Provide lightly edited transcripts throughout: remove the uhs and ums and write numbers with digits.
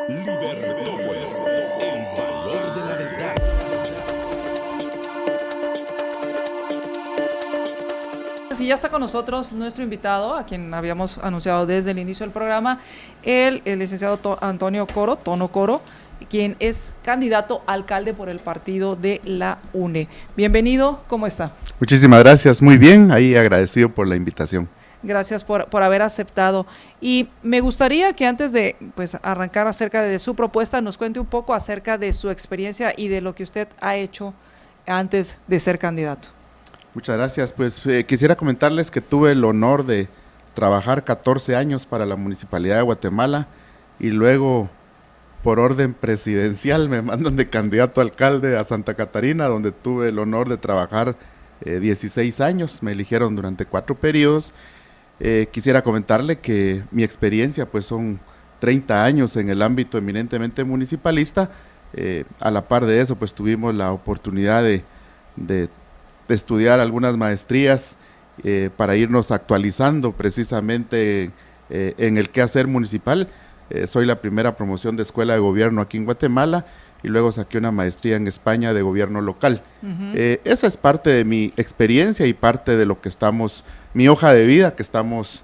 Libertópolis, el valor de la verdad. Y ya está con nosotros nuestro invitado, a quien habíamos anunciado desde el inicio del programa, el licenciado Antonio Coro, Tono Coro, quien es candidato a alcalde por el partido de la UNE. Bienvenido, ¿cómo está? Muchísimas gracias, muy bien, ahí agradecido por la invitación. Gracias por haber aceptado. Y me gustaría que antes de arrancar acerca de su propuesta, nos cuente un poco acerca de su experiencia y de lo que usted ha hecho antes de ser candidato. Muchas gracias, pues quisiera comentarles que tuve el honor de trabajar 14 años para la Municipalidad de Guatemala y luego por orden presidencial me mandan de candidato a alcalde a Santa Catarina, donde tuve el honor de trabajar 16 años, me eligieron durante 4 periodos. Quisiera comentarle que mi experiencia pues son 30 años en el ámbito eminentemente municipalista. A la par de eso pues tuvimos la oportunidad de estudiar algunas maestrías para irnos actualizando precisamente en el quehacer municipal. Soy la primera promoción de escuela de gobierno aquí en Guatemala y luego saqué una maestría en España de gobierno local. Esa es parte de mi experiencia y parte de lo que estamos, mi hoja de vida que estamos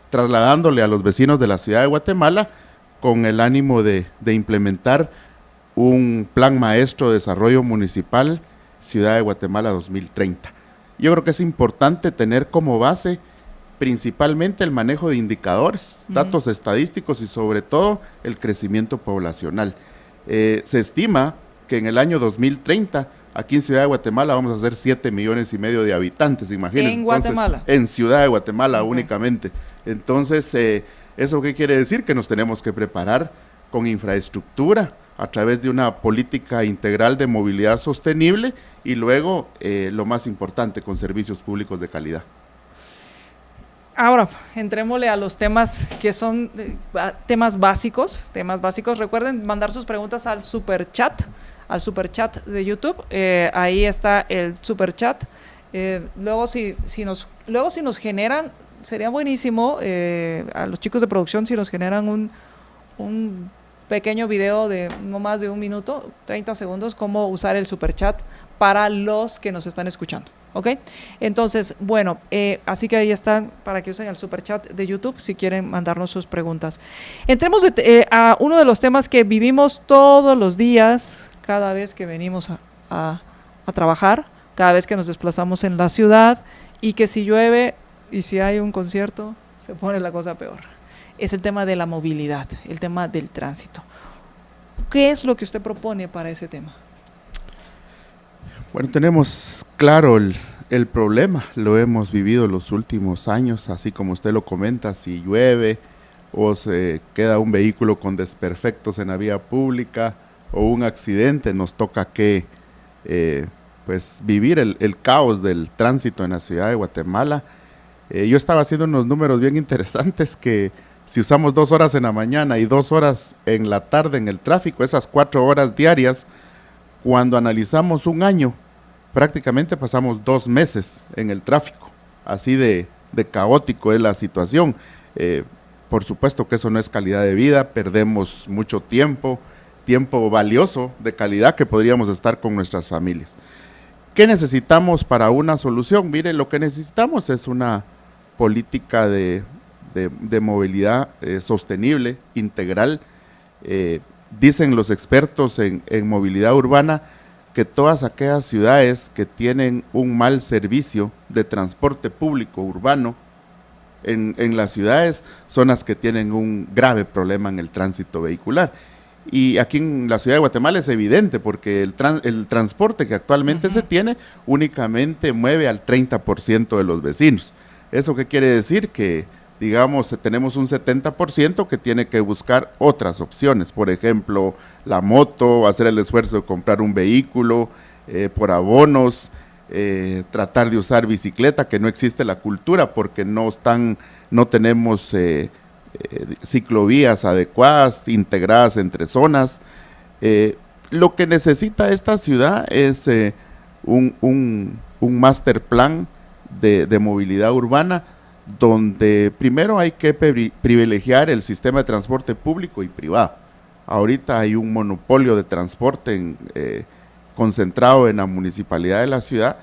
trasladándole a los vecinos de la ciudad de Guatemala con el ánimo de implementar un plan maestro de desarrollo municipal Ciudad de Guatemala 2030. Yo creo que es importante tener como base principalmente el manejo de indicadores, datos estadísticos y sobre todo el crecimiento poblacional. Se estima que en el año 2030, aquí en Ciudad de Guatemala vamos a ser 7,5 millones de habitantes, imagínense. ¿En Guatemala? Entonces, en Ciudad de Guatemala únicamente. Entonces, ¿eso qué quiere decir? Que nos tenemos que preparar con infraestructura a través de una política integral de movilidad sostenible y luego, lo más importante, con servicios públicos de calidad. Ahora, entrémosle a los temas que son temas básicos. Recuerden mandar sus preguntas al superchat de YouTube. Ahí está el superchat. Luego si nos generan, sería buenísimo a los chicos de producción si nos generan un pequeño video de no más de 1 minuto, 30 segundos, cómo usar el superchat para los que nos están escuchando. ¿Ok? Entonces, bueno, así que ahí están para que usen el superchat de YouTube si quieren mandarnos sus preguntas. Entremos a uno de los temas que vivimos todos los días, cada vez que venimos a trabajar, cada vez que nos desplazamos en la ciudad, y que si llueve y si hay un concierto, se pone la cosa peor. Es el tema de la movilidad, el tema del tránsito. ¿Qué es lo que usted propone para ese tema? Bueno, tenemos claro el problema, lo hemos vivido los últimos años, así como usted lo comenta, si llueve o se queda un vehículo con desperfectos en la vía pública o un accidente, nos toca que vivir el caos del tránsito en la ciudad de Guatemala. Yo estaba haciendo unos números bien interesantes que si usamos 2 horas en la mañana y 2 horas en la tarde en el tráfico, esas 4 horas diarias, cuando analizamos un año, prácticamente pasamos 2 meses en el tráfico. Así de caótico es la situación. Por supuesto que eso no es calidad de vida, perdemos mucho tiempo valioso de calidad que podríamos estar con nuestras familias. ¿Qué necesitamos para una solución? Mire, lo que necesitamos es una política de movilidad sostenible, integral. Dicen los expertos en movilidad urbana que todas aquellas ciudades que tienen un mal servicio de transporte público urbano en las ciudades son las que tienen un grave problema en el tránsito vehicular. Y aquí en la ciudad de Guatemala es evidente porque el transporte que actualmente se tiene únicamente mueve al 30% de los vecinos. ¿Eso qué quiere decir? Que digamos, tenemos un 70% que tiene que buscar otras opciones, por ejemplo, la moto, hacer el esfuerzo de comprar un vehículo por abonos, tratar de usar bicicleta, que no existe la cultura porque no tenemos ciclovías adecuadas, integradas entre zonas. Lo que necesita esta ciudad es un master plan de movilidad urbana, donde primero hay que privilegiar el sistema de transporte público y privado. ahorita hay un monopolio de transporte concentrado en la municipalidad de la ciudad.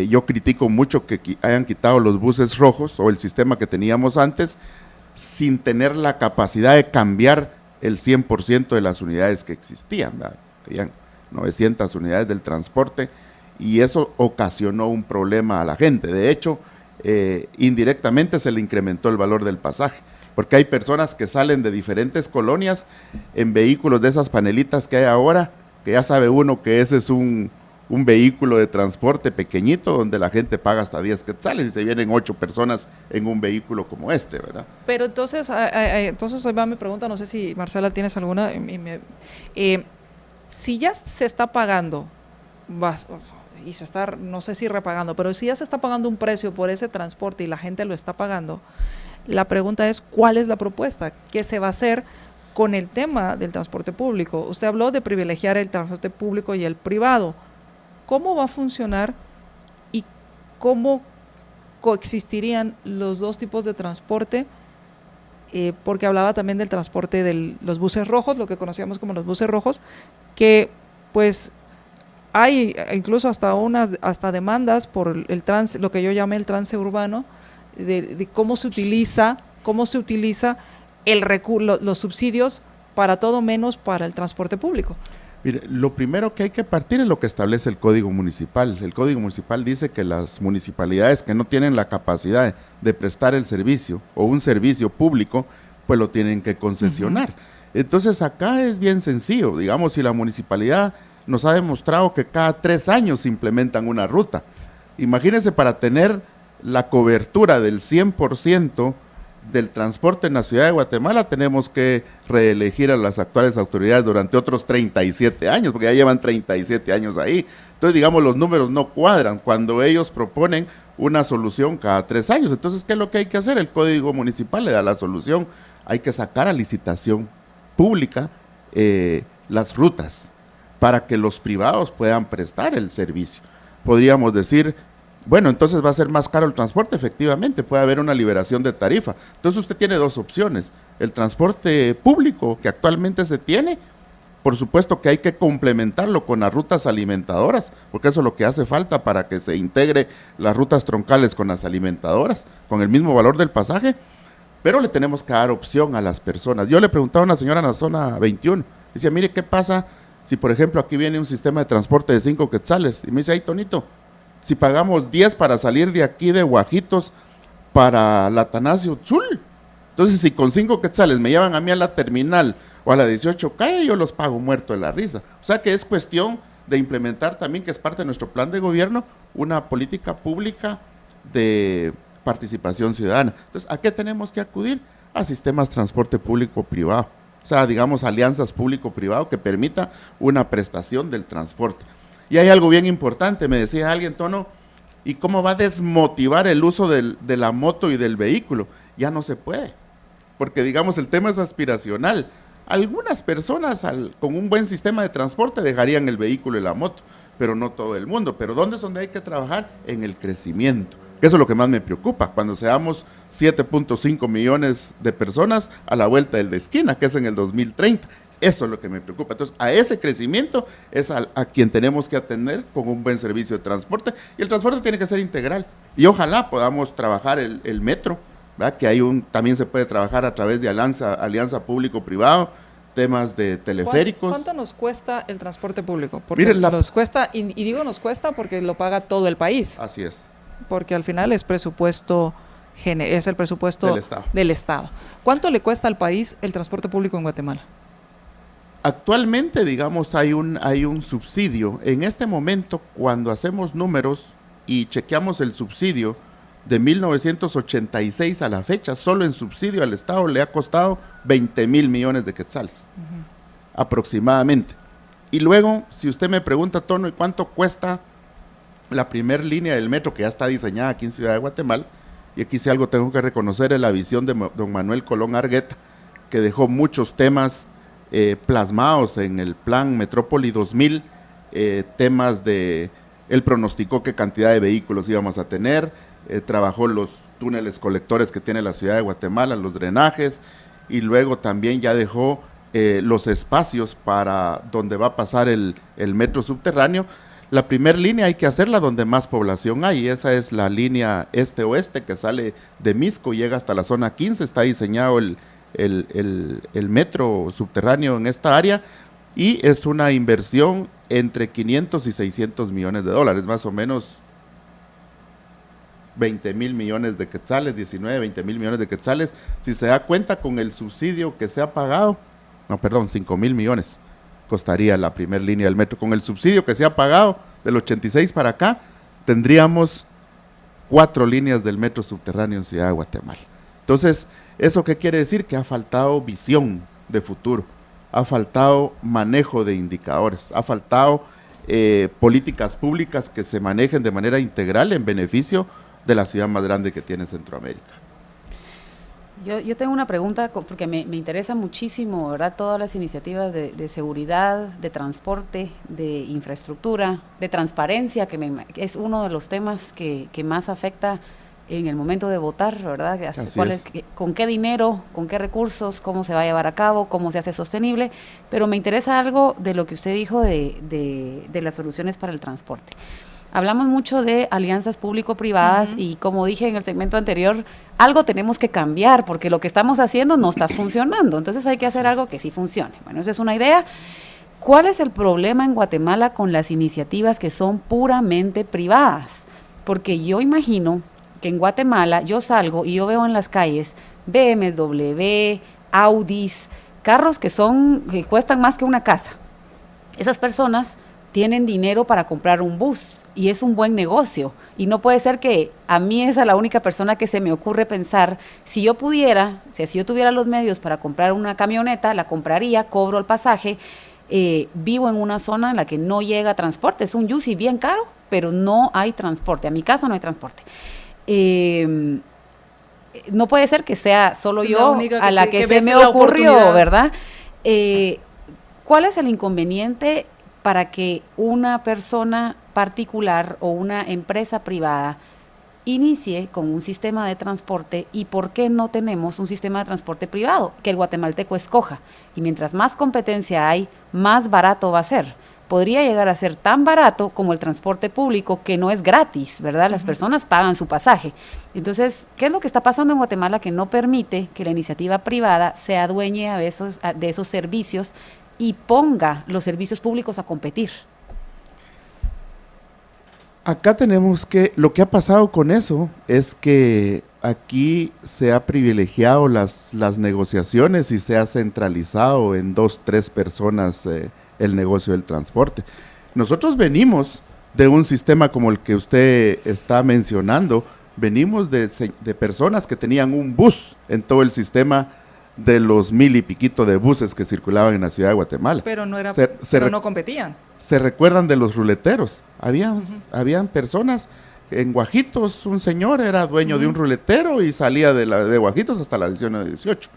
Yo critico mucho que hayan quitado los buses rojos o el sistema que teníamos antes sin tener la capacidad de cambiar el 100% de las unidades que existían, ¿verdad? Habían 900 unidades del transporte y eso ocasionó un problema a la gente. De hecho, indirectamente se le incrementó el valor del pasaje, porque hay personas que salen de diferentes colonias en vehículos de esas panelitas que hay ahora, que ya sabe uno que ese es un vehículo de transporte pequeñito donde la gente paga hasta 10 quetzales y se vienen 8 personas en un vehículo como este, ¿verdad? Pero entonces ahí va mi pregunta, no sé si Marcela tienes alguna. Si ya se está pagando, y se está, no sé si repagando, pero si ya se está pagando un precio por ese transporte y la gente lo está pagando, la pregunta es, ¿cuál es la propuesta? ¿Qué se va a hacer con el tema del transporte público? Usted habló de privilegiar el transporte público y el privado. ¿Cómo va a funcionar y cómo coexistirían los dos tipos de transporte? Porque hablaba también del transporte de los buses rojos, lo que conocíamos como los buses rojos, que pues hay incluso hasta demandas por lo que yo llamé el trance urbano, de cómo se utiliza los subsidios para todo menos para el transporte público. Mire, lo primero que hay que partir es lo que establece el Código Municipal. El Código Municipal dice que las municipalidades que no tienen la capacidad de prestar el servicio o un servicio público, pues lo tienen que concesionar. Entonces acá es bien sencillo, digamos, si la municipalidad nos ha demostrado que cada 3 años implementan una ruta. Imagínense, para tener la cobertura del 100% del transporte en la ciudad de Guatemala, tenemos que reelegir a las actuales autoridades durante otros 37 años, porque ya llevan 37 años ahí. Entonces, digamos, los números no cuadran cuando ellos proponen una solución cada 3 años. Entonces, ¿qué es lo que hay que hacer? El Código Municipal le da la solución. Hay que sacar a licitación pública las rutas para que los privados puedan prestar el servicio. Podríamos decir, bueno, entonces va a ser más caro el transporte, efectivamente, puede haber una liberación de tarifa. Entonces usted tiene 2 opciones, el transporte público que actualmente se tiene, por supuesto que hay que complementarlo con las rutas alimentadoras, porque eso es lo que hace falta para que se integre las rutas troncales con las alimentadoras, con el mismo valor del pasaje, pero le tenemos que dar opción a las personas. Yo le preguntaba a una señora en la zona 21, decía, mire, ¿qué pasa si por ejemplo aquí viene un sistema de transporte de 5 quetzales? Y me dice, ay, Tonito, si pagamos 10 para salir de aquí de Guajitos para la Atanasio Tzul, entonces si con 5 quetzales me llevan a mí a la terminal o a la 18 calle, yo los pago muerto de la risa. O sea que es cuestión de implementar también, que es parte de nuestro plan de gobierno, una política pública de participación ciudadana. Entonces, ¿a qué tenemos que acudir? A sistemas de transporte público-privado. O sea, digamos, alianzas público-privado que permita una prestación del transporte. Y hay algo bien importante, me decía alguien, Tono, ¿y cómo va a desmotivar el uso de la moto y del vehículo? Ya no se puede, porque digamos, el tema es aspiracional. Algunas personas con un buen sistema de transporte dejarían el vehículo y la moto, pero no todo el mundo. ¿Pero dónde es donde hay que trabajar? En el crecimiento. Eso es lo que más me preocupa, cuando seamos 7.5 millones de personas a la vuelta del de esquina, que es en el 2030. Eso es lo que me preocupa. Entonces, a ese crecimiento es a quien tenemos que atender con un buen servicio de transporte, y el transporte tiene que ser integral. Y ojalá podamos trabajar el metro, ¿verdad? Que también se puede trabajar a través de alianza público-privado, temas de teleféricos. ¿Cuánto nos cuesta el transporte público? Porque nos cuesta, y digo nos cuesta porque lo paga todo el país. Así es. Porque al final es el presupuesto del Estado. ¿Cuánto le cuesta al país el transporte público en Guatemala? Actualmente, digamos, hay un subsidio. En este momento, cuando hacemos números y chequeamos el subsidio de 1986 a la fecha, solo en subsidio al Estado le ha costado 20,000 millones de quetzales, aproximadamente. Y luego, si usted me pregunta, Tono, ¿y cuánto cuesta la primer línea del metro que ya está diseñada aquí en Ciudad de Guatemala? Y aquí si algo tengo que reconocer es la visión de don Manuel Colón Argueta, que dejó muchos temas plasmados en el plan Metrópoli 2000, temas él pronosticó qué cantidad de vehículos íbamos a tener, trabajó los túneles colectores que tiene la ciudad de Guatemala, los drenajes, y luego también ya dejó los espacios para donde va a pasar el metro subterráneo. La primera línea hay que hacerla donde más población hay, esa es la línea este-oeste que sale de Misco, llega hasta la zona 15, está diseñado el metro subterráneo en esta área y es una inversión entre 500 y 600 millones de dólares, más o menos 20 mil millones de quetzales, 19, 20 mil millones de quetzales. Si se da cuenta con el subsidio que se ha pagado, 5 mil millones costaría la primera línea del metro. Con el subsidio que se ha pagado del 86 para acá, tendríamos 4 líneas del metro subterráneo en Ciudad de Guatemala. Entonces, ¿eso qué quiere decir? Que ha faltado visión de futuro, ha faltado manejo de indicadores, ha faltado políticas públicas que se manejen de manera integral en beneficio de la ciudad más grande que tiene Centroamérica. Yo tengo una pregunta porque me interesa muchísimo, ¿verdad? Todas las iniciativas de seguridad, de transporte, de infraestructura, de transparencia, que es uno de los temas que más afecta en el momento de votar, ¿verdad? Con qué dinero, con qué recursos, cómo se va a llevar a cabo, cómo se hace sostenible, pero me interesa algo de lo que usted dijo de las soluciones para el transporte. Hablamos mucho de alianzas público-privadas y como dije en el segmento anterior, algo tenemos que cambiar porque lo que estamos haciendo no está funcionando, entonces hay que hacer algo que sí funcione. Bueno, esa es una idea. ¿Cuál es el problema en Guatemala con las iniciativas que son puramente privadas? Porque yo imagino que en Guatemala yo salgo y yo veo en las calles BMW, Audis, carros que cuestan más que una casa. Esas personas tienen dinero para comprar un bus y es un buen negocio y no puede ser que a mí esa es la única persona que se me ocurre pensar, si yo pudiera, si yo tuviera los medios para comprar una camioneta, la compraría, cobro el pasaje, vivo en una zona en la que no llega transporte, es un UCI bien caro, pero no hay transporte, a mi casa no hay transporte. No puede ser que sea solo yo a la que se me ocurrió, ¿verdad? ¿Cuál es el inconveniente para que una persona particular o una empresa privada inicie con un sistema de transporte y por qué no tenemos un sistema de transporte privado que el guatemalteco escoja? Y mientras más competencia hay, más barato va a ser. Podría llegar a ser tan barato como el transporte público, que no es gratis, ¿verdad? Las personas pagan su pasaje. Entonces, ¿qué es lo que está pasando en Guatemala que no permite que la iniciativa privada se adueñe de esos servicios y ponga los servicios públicos a competir? Acá tenemos lo que ha pasado con eso es que aquí se ha privilegiado las negociaciones y se ha centralizado en 2, 3 personas el negocio del transporte. Nosotros venimos de un sistema como el que usted está mencionando, venimos de personas que tenían un bus en todo el sistema de los 1000 y piquito de buses que circulaban en la ciudad de Guatemala. Pero no no competían. Se recuerdan de los ruleteros. Habían personas en Guajitos, un señor era dueño de un ruletero y salía de Guajitos hasta la edición de 18.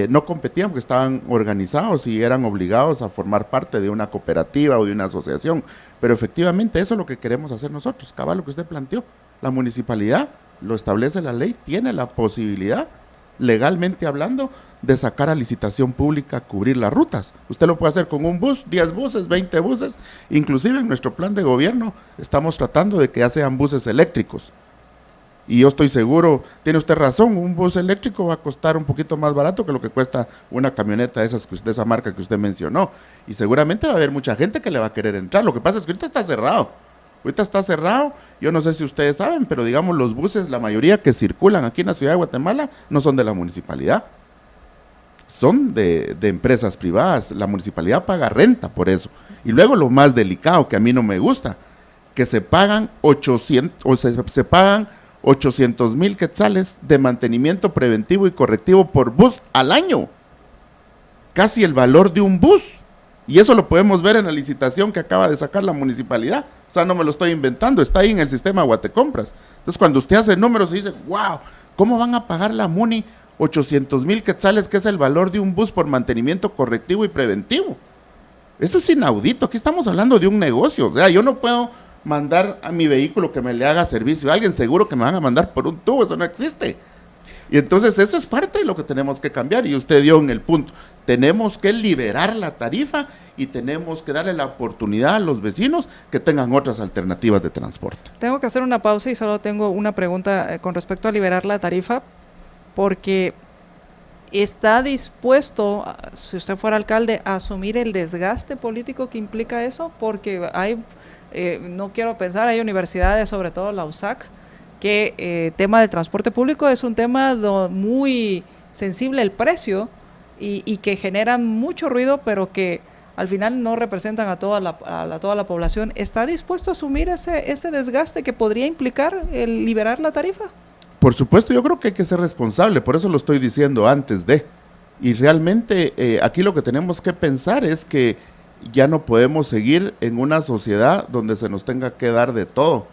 No competían porque estaban organizados y eran obligados a formar parte de una cooperativa o de una asociación. Pero efectivamente eso es lo que queremos hacer nosotros. Cabal, lo que usted planteó, la municipalidad, lo establece la ley, tiene la posibilidad, legalmente hablando, de sacar a licitación pública, cubrir las rutas. Usted lo puede hacer con un bus, 10 buses, 20 buses, inclusive en nuestro plan de gobierno estamos tratando de que ya sean buses eléctricos. Y yo estoy seguro, tiene usted razón, un bus eléctrico va a costar un poquito más barato que lo que cuesta una camioneta de esa marca que usted mencionó. Y seguramente va a haber mucha gente que le va a querer entrar. Lo que pasa es que ahorita está cerrado. Yo no sé si ustedes saben, pero digamos los buses, la mayoría que circulan aquí en la ciudad de Guatemala, no son de la municipalidad. Son de empresas privadas. La municipalidad paga renta por eso. Y luego lo más delicado, que a mí no me gusta, que se pagan 800,000 quetzales de mantenimiento preventivo y correctivo por bus al año. Casi el valor de un bus. Y eso lo podemos ver en la licitación que acaba de sacar la municipalidad. O sea, no me lo estoy inventando, está ahí en el sistema Guatecompras. Entonces, cuando usted hace números y dice, wow, ¿cómo van a pagar la MUNI 800,000 quetzales, que es el valor de un bus por mantenimiento correctivo y preventivo? Eso es inaudito. Aquí estamos hablando de un negocio. O sea, yo no puedo mandar a mi vehículo que me le haga servicio a alguien, seguro que me van a mandar por un tubo, eso no existe. Y entonces eso es parte de lo que tenemos que cambiar, y usted dio en el punto. Tenemos que liberar la tarifa y tenemos que darle la oportunidad a los vecinos que tengan otras alternativas de transporte. Tengo que hacer una pausa y solo tengo una pregunta con respecto a liberar la tarifa, porque ¿está dispuesto, si usted fuera alcalde, a asumir el desgaste político que implica eso? Porque hay, no quiero pensar, hay universidades, sobre todo la USAC, que tema del transporte público es un tema muy sensible el precio y que generan mucho ruido, pero que al final no representan a toda la población. ¿Está dispuesto a asumir ese desgaste que podría implicar el liberar la tarifa? Por supuesto, yo creo que hay que ser responsable, por eso lo estoy diciendo antes de. Y realmente aquí lo que tenemos que pensar es que ya no podemos seguir en una sociedad donde se nos tenga que dar de todo.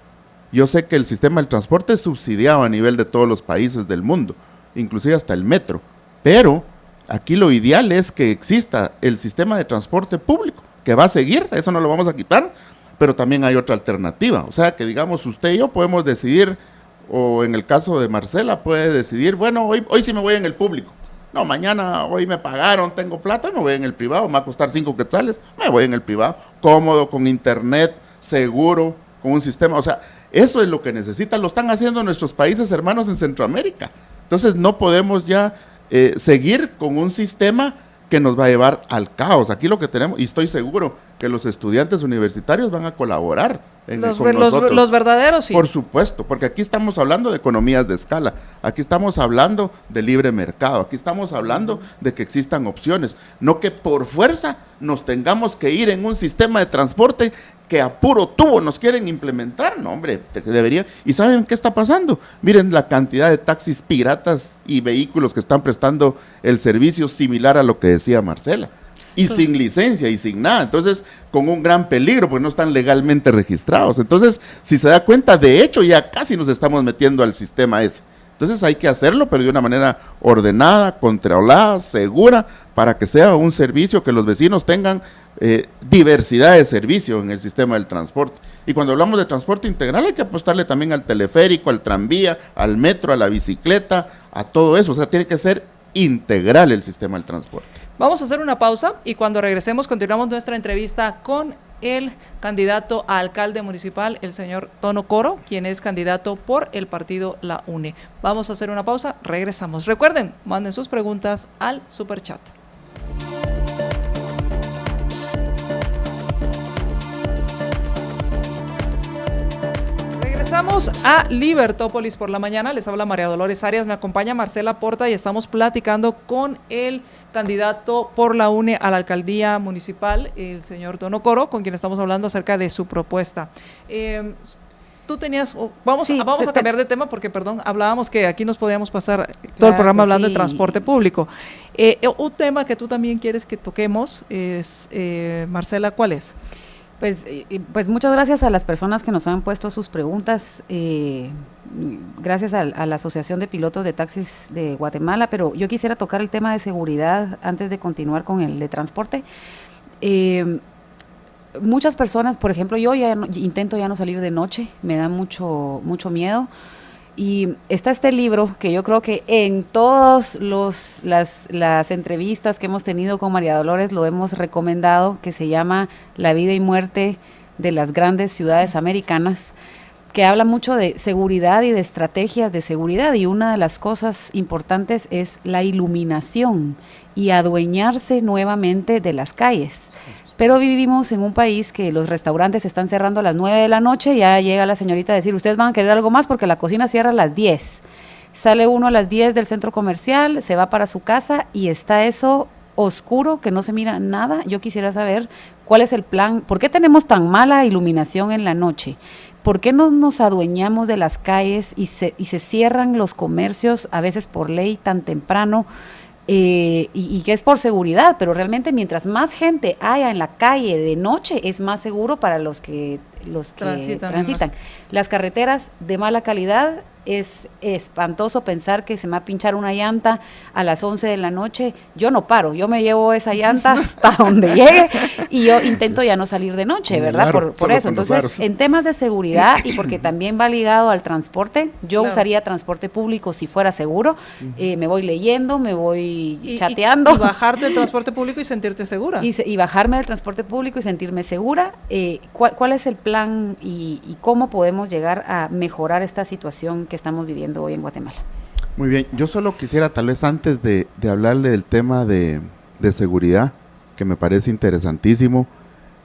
Yo sé que el sistema del transporte es subsidiado a nivel de todos los países del mundo, inclusive hasta el metro, pero aquí lo ideal es que exista el sistema de transporte público, que va a seguir, eso no lo vamos a quitar, pero también hay otra alternativa. O sea, que digamos usted y yo podemos decidir, o en el caso de Marcela puede decidir, bueno, hoy sí me voy en el público. No, mañana, hoy me pagaron, tengo plata, me voy en el privado, me va a costar 5 quetzales, me voy en el privado, cómodo, con internet, seguro, con un sistema, o sea, eso es lo que necesitan, lo están haciendo nuestros países hermanos en Centroamérica. Entonces no podemos ya seguir con un sistema que nos va a llevar al caos. Aquí lo que tenemos, y estoy seguro que los estudiantes universitarios van a colaborar con nosotros. Los verdaderos, sí. Por supuesto, porque aquí estamos hablando de economías de escala, aquí estamos hablando de libre mercado, aquí estamos hablando de que existan opciones, no que por fuerza nos tengamos que ir en un sistema de transporte que a puro tubo nos quieren implementar. No, hombre, debería. ¿Y saben qué está pasando? Miren la cantidad de taxis piratas y vehículos que están prestando el servicio similar a lo que decía Marcela. Y sin licencia y sin nada. Entonces, con un gran peligro, porque no están legalmente registrados. Entonces, si se da cuenta, de hecho, ya casi nos estamos metiendo al sistema ese. Entonces hay que hacerlo, pero de una manera ordenada, controlada, segura, para que sea un servicio que los vecinos tengan diversidad de servicio en el sistema del transporte. Y cuando hablamos de transporte integral hay que apostarle también al teleférico, al tranvía, al metro, a la bicicleta, a todo eso. O sea, tiene que ser integral el sistema del transporte. Vamos a hacer una pausa y cuando regresemos continuamos nuestra entrevista con el candidato a alcalde municipal, el señor Tono Coro, quien es candidato por el partido La UNE. Vamos a hacer una pausa, regresamos. Recuerden, manden sus preguntas al superchat. Regresamos a Libertópolis por la mañana. Les habla María Dolores Arias, me acompaña Marcela Porta y estamos platicando con el candidato por la UNE a la alcaldía municipal, el señor Tono Coro, con quien estamos hablando acerca de su propuesta. Tú tenías, vamos a cambiar de tema porque, perdón, hablábamos que aquí nos podíamos pasar todo el programa hablando de transporte público. Un tema que tú también quieres que toquemos es, Marcela, ¿cuál es? Pues muchas gracias a las personas que nos han puesto sus preguntas, gracias a la Asociación de Pilotos de Taxis de Guatemala, pero yo quisiera tocar el tema de seguridad antes de continuar con el de transporte. Muchas personas, por ejemplo, yo intento ya no salir de noche, me da mucho miedo. Y está este libro que yo creo que en todas las entrevistas que hemos tenido con María Dolores lo hemos recomendado, que se llama La vida y muerte de las grandes ciudades americanas, que habla mucho de seguridad y de estrategias de seguridad, y una de las cosas importantes es la iluminación y adueñarse nuevamente de las calles. Pero vivimos en un país que los restaurantes están cerrando a las 9 de la noche, ya llega la señorita a decir, ustedes van a querer algo más porque la cocina cierra a las 10. Sale uno a las 10 del centro comercial, se va para su casa y está eso oscuro, que no se mira nada. Yo quisiera saber cuál es el plan, ¿por qué tenemos tan mala iluminación en la noche? ¿Por qué no nos adueñamos de las calles y se cierran los comercios, a veces por ley, tan temprano? Y que es por seguridad, pero realmente mientras más gente haya en la calle de noche, es más seguro para los que transitan. Las carreteras de mala calidad, es espantoso pensar que se me va a pinchar una llanta a las 11 de la noche. Yo no paro, yo me llevo esa llanta hasta donde llegue y yo intento ya no salir de noche, ¿verdad? Por eso. Entonces, en temas de seguridad y porque también va ligado al transporte, yo usaría transporte público si fuera seguro. Me voy leyendo, me voy chateando. Y bajarte del transporte público y sentirte segura. Y bajarme del transporte público y sentirme segura. ¿Cuál es el plan y cómo podemos llegar a mejorar esta situación que estamos viviendo hoy en Guatemala? Muy bien, yo solo quisiera tal vez antes de hablarle del tema de seguridad, que me parece interesantísimo,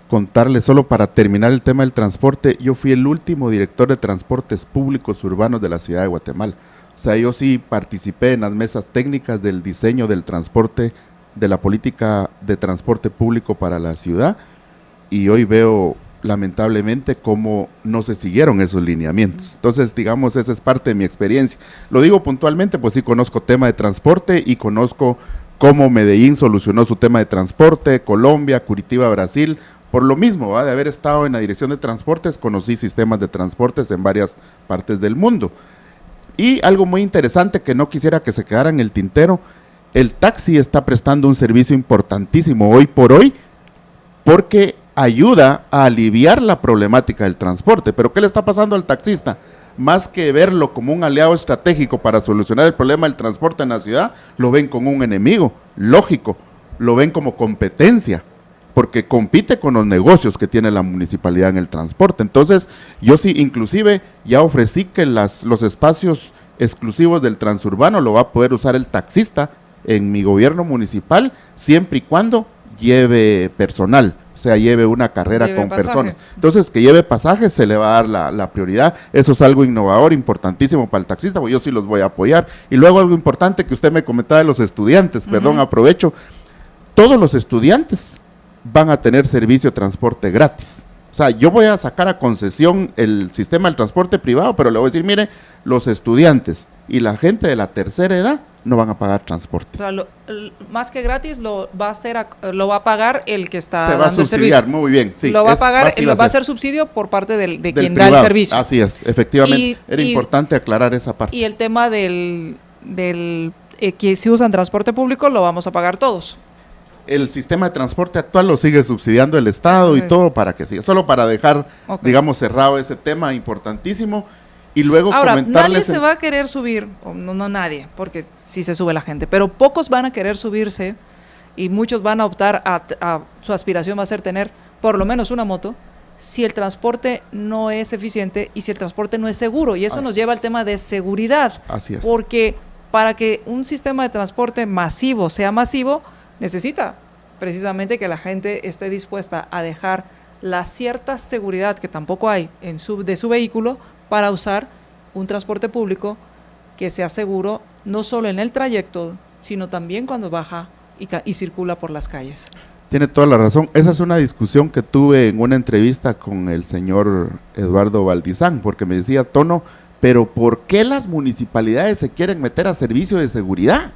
contarle solo para terminar el tema del transporte. Yo fui el último director de transportes públicos urbanos de la ciudad de Guatemala. O sea, yo sí participé en las mesas técnicas del diseño del transporte, de la política de transporte público para la ciudad, y hoy veo lamentablemente cómo no se siguieron esos lineamientos. Entonces, digamos, esa es parte de mi experiencia. Lo digo puntualmente, pues sí conozco tema de transporte y conozco cómo Medellín solucionó su tema de transporte, Colombia, Curitiba, Brasil. Por lo mismo, ¿va? De haber estado en la dirección de transportes, conocí sistemas de transportes en varias partes del mundo. Y algo muy interesante que no quisiera que se quedara en el tintero, el taxi está prestando un servicio importantísimo hoy por hoy, porque ayuda a aliviar la problemática del transporte. Pero ¿qué le está pasando al taxista? Más que verlo como un aliado estratégico para solucionar el problema del transporte en la ciudad, lo ven como un enemigo, lógico, lo ven como competencia, porque compite con los negocios que tiene la municipalidad en el transporte. Entonces, yo sí, inclusive, ya ofrecí que los espacios exclusivos del transurbano lo va a poder usar el taxista en mi gobierno municipal, siempre y cuando lleve personal, o sea, lleve una carrera con personas. Entonces, que lleve pasajes, se le va a dar la prioridad. Eso es algo innovador, importantísimo para el taxista, porque yo sí los voy a apoyar. Y luego algo importante que usted me comentaba de los estudiantes, perdón, aprovecho. Todos los estudiantes van a tener servicio de transporte gratis. O sea, yo voy a sacar a concesión el sistema del transporte privado, pero le voy a decir, mire, los estudiantes y la gente de la tercera edad no van a pagar transporte. O sea, más que gratis lo va a pagar el que está dando el servicio. Se va a subsidiar, muy bien. Sí, lo va a pagar, va a ser subsidio por parte de quien privado da el servicio. Así es, efectivamente. Era importante aclarar esa parte. Y el tema que si usan transporte público lo vamos a pagar todos. El sistema de transporte actual lo sigue subsidiando el Estado y todo para que siga. Solo para dejar, digamos, cerrado ese tema importantísimo. Y luego ahora, nadie se va a querer subir, no nadie, porque sí se sube la gente, pero pocos van a querer subirse y muchos van a optar su aspiración va a ser tener por lo menos una moto si el transporte no es eficiente y si el transporte no es seguro. Y eso nos lleva al tema de seguridad. Así es. Porque para que un sistema de transporte masivo sea masivo, necesita precisamente que la gente esté dispuesta a dejar la cierta seguridad que tampoco hay de su vehículo para usar un transporte público que sea seguro no solo en el trayecto, sino también cuando baja y circula por las calles. Tiene toda la razón. Esa es una discusión que tuve en una entrevista con el señor Eduardo Valdizán, porque me decía, Tono, pero ¿por qué las municipalidades se quieren meter a servicio de seguridad?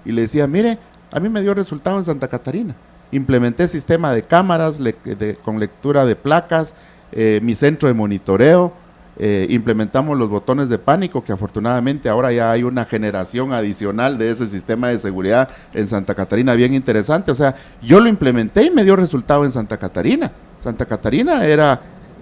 Y le decía, mire, a mí me dio resultado en Santa Catarina. Implementé sistema de cámaras con lectura de placas, mi centro de monitoreo, implementamos los botones de pánico, que afortunadamente ahora ya hay una generación adicional de ese sistema de seguridad en Santa Catarina bien interesante. O sea, yo lo implementé y me dio resultado en Santa Catarina. Santa Catarina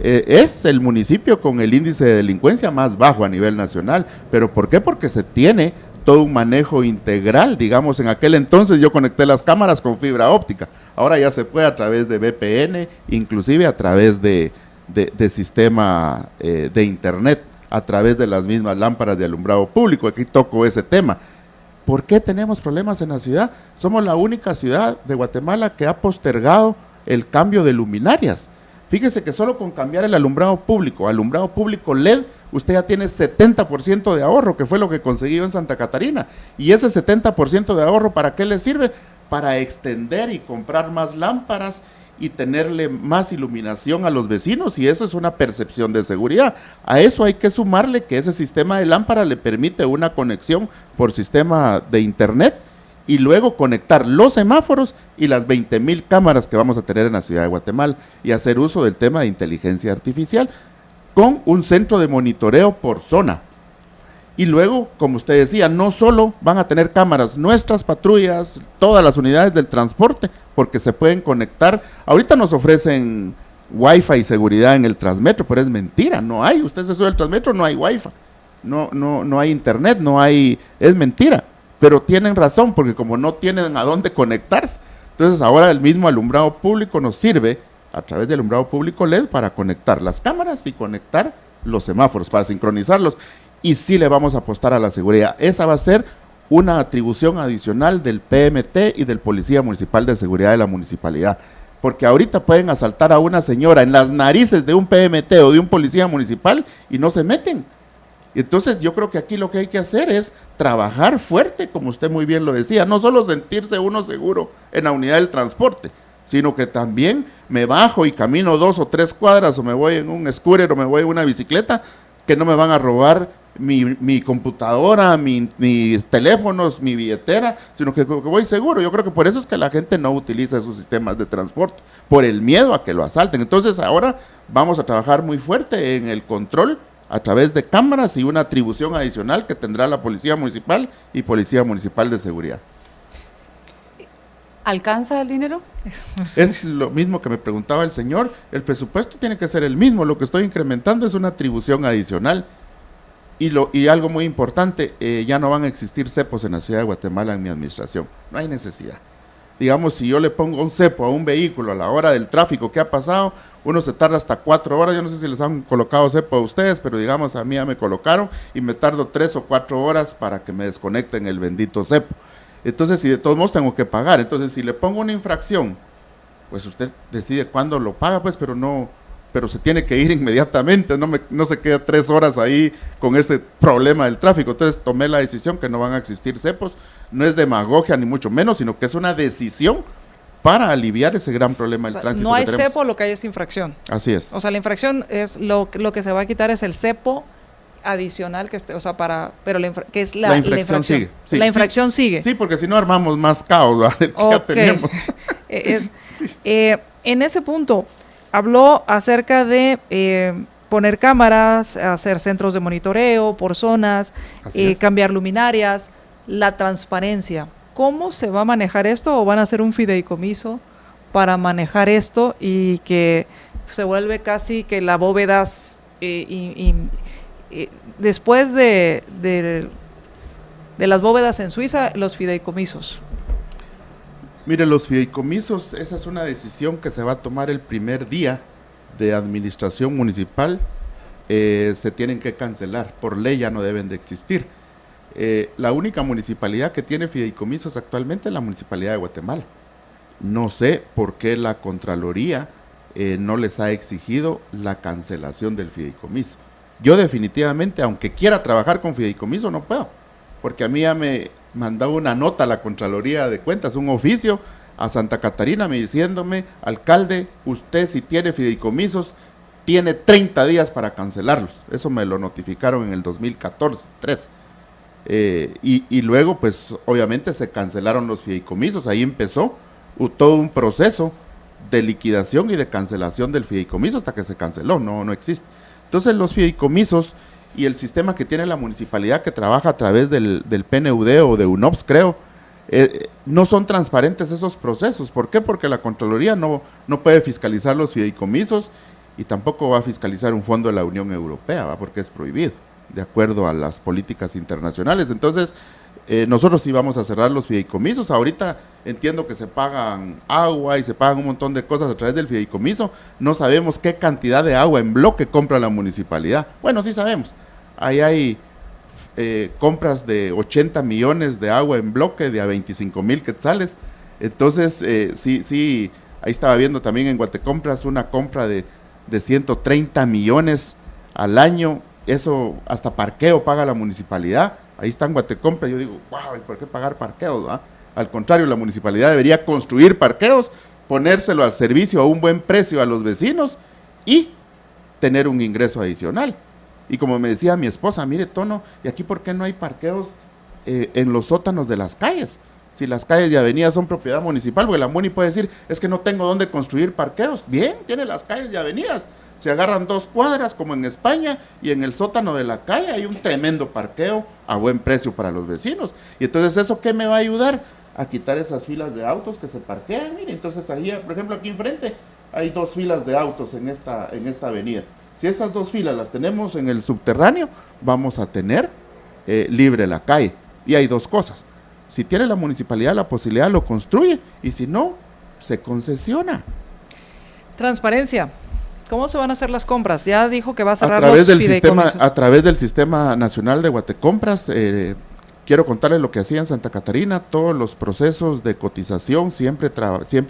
es el municipio con el índice de delincuencia más bajo a nivel nacional. ¿Pero por qué? Porque se tiene todo un manejo integral. Digamos, en aquel entonces yo conecté las cámaras con fibra óptica. Ahora ya se puede a través de VPN, inclusive a través de sistema de internet, a través de las mismas lámparas de alumbrado público. Aquí toco ese tema. ¿Por qué tenemos problemas en la ciudad? Somos la única ciudad de Guatemala que ha postergado el cambio de luminarias. Fíjese que solo con cambiar el alumbrado público LED, usted ya tiene 70% de ahorro, que fue lo que conseguí en Santa Catarina. Y ese 70% de ahorro, ¿para qué le sirve? Para extender y comprar más lámparas y tenerle más iluminación a los vecinos, y eso es una percepción de seguridad. A eso hay que sumarle que ese sistema de lámpara le permite una conexión por sistema de internet y luego conectar los semáforos y las 20,000 cámaras que vamos a tener en la ciudad de Guatemala y hacer uso del tema de inteligencia artificial con un centro de monitoreo por zona. Y luego, como usted decía, no solo van a tener cámaras nuestras patrullas, todas las unidades del transporte, porque se pueden conectar. Ahorita nos ofrecen Wi-Fi y seguridad en el Transmetro, pero es mentira, no hay. Usted se sube al Transmetro, no hay Wi-Fi, no hay internet, es mentira. Pero tienen razón, porque como no tienen a dónde conectarse, entonces ahora el mismo alumbrado público nos sirve, a través del alumbrado público LED, para conectar las cámaras y conectar los semáforos, para sincronizarlos. Y sí le vamos a apostar a la seguridad. Esa va a ser una atribución adicional del PMT y del Policía Municipal de Seguridad de la Municipalidad. Porque ahorita pueden asaltar a una señora en las narices de un PMT o de un policía municipal y no se meten. Entonces yo creo que aquí lo que hay que hacer es trabajar fuerte, como usted muy bien lo decía, no solo sentirse uno seguro en la unidad del transporte, sino que también me bajo y camino 2 o 3 cuadras o me voy en un scooter o me voy en una bicicleta, que no me van a robar mi computadora, mis teléfonos, mi billetera, sino que voy seguro. Yo creo que por eso es que la gente no utiliza esos sistemas de transporte, por el miedo a que lo asalten. Entonces ahora vamos a trabajar muy fuerte en el control a través de cámaras y una atribución adicional que tendrá la Policía Municipal y Policía Municipal de Seguridad. ¿Alcanza el dinero? Es lo mismo que me preguntaba el señor, el presupuesto tiene que ser el mismo, lo que estoy incrementando es una atribución adicional. Y algo muy importante, ya no van a existir cepos en la ciudad de Guatemala en mi administración, no hay necesidad. Digamos, si yo le pongo un cepo a un vehículo a la hora del tráfico que ha pasado, uno se tarda hasta 4 horas, yo no sé si les han colocado cepo a ustedes, pero digamos a mí ya me colocaron y me tardo 3 o 4 horas para que me desconecten el bendito cepo. Entonces, si de todos modos tengo que pagar, entonces si le pongo una infracción, pues usted decide cuándo lo paga, pues, pero se tiene que ir inmediatamente, no se queda 3 horas ahí con este problema del tráfico. Entonces tomé la decisión que no van a existir cepos, no es demagogia ni mucho menos, sino que es una decisión para aliviar ese gran problema del tránsito. No hay que tenemos. cepo, lo que hay es infracción. Así es. O sea, la infracción es lo que se va a quitar es el cepo adicional que esté, o sea, que es la infracción sigue. Sí, la infracción sigue. Sí, porque si no armamos más caos, ¿verdad? Ya tenemos. En ese punto habló acerca de poner cámaras, hacer centros de monitoreo por zonas, cambiar luminarias, la transparencia. ¿Cómo se va a manejar esto o van a hacer un fideicomiso para manejar esto y que se vuelve casi que la bóveda después de las bóvedas en Suiza, los fideicomisos? Mire, los fideicomisos, esa es una decisión que se va a tomar el primer día de administración municipal. Se tienen que cancelar, por ley ya no deben de existir. La única municipalidad que tiene fideicomisos actualmente es la Municipalidad de Guatemala. No sé por qué la Contraloría no les ha exigido la cancelación del fideicomiso. Yo definitivamente, aunque quiera trabajar con fideicomiso, no puedo, porque a mí ya me mandaba una nota a la Contraloría de Cuentas, un oficio a Santa Catarina diciéndome, alcalde, usted si tiene fideicomisos, tiene 30 días para cancelarlos. Eso me lo notificaron en el 2014-13. Y luego, pues, obviamente se cancelaron los fideicomisos. Ahí empezó todo un proceso de liquidación y de cancelación del fideicomiso hasta que se canceló, no existe. Entonces, los fideicomisos y el sistema que tiene la municipalidad que trabaja a través del PNUD o de UNOPS, creo, no son transparentes esos procesos. ¿Por qué? Porque la Contraloría no puede fiscalizar los fideicomisos y tampoco va a fiscalizar un fondo de la Unión Europea, ¿va? Porque es prohibido, de acuerdo a las políticas internacionales. Entonces, nosotros sí vamos a cerrar los fideicomisos. Ahorita entiendo que se pagan agua y se pagan un montón de cosas a través del fideicomiso. No sabemos qué cantidad de agua en bloque compra la municipalidad. Bueno, sí sabemos. Ahí hay compras de 80 millones de agua en bloque de a 25,000 quetzales. Entonces, sí, ahí estaba viendo también en Guatecompras una compra de 130 millones al año. Eso hasta parqueo paga la municipalidad. Ahí está en Guatecompras. Yo digo, wow, ¿y por qué pagar parqueos? ¿Va? Al contrario, la municipalidad debería construir parqueos, ponérselo al servicio a un buen precio a los vecinos y tener un ingreso adicional. Y como me decía mi esposa, mire, Tono, ¿y aquí por qué no hay parqueos en los sótanos de las calles? si las calles y avenidas son propiedad municipal, porque la MUNI puede decir, es que no tengo dónde construir parqueos. Bien, tiene las calles y avenidas. Se agarran 2 cuadras como en España y en el sótano de la calle hay un tremendo parqueo a buen precio para los vecinos. Y entonces, ¿eso qué me va a ayudar? A quitar esas filas de autos que se parquean. Mire, entonces ahí, por ejemplo, aquí enfrente hay 2 filas de autos en esta avenida. Si esas 2 filas las tenemos en el subterráneo, vamos a tener libre la calle. Y hay 2 cosas. Si tiene la municipalidad la posibilidad, lo construye, y si no, se concesiona. Transparencia. ¿Cómo se van a hacer las compras? Ya dijo que va a cerrar a través los del sistema, fideicomisos. a través del Sistema Nacional de Guatecompras. Quiero contarles lo que hacía en Santa Catarina. Todos los procesos de cotización siempre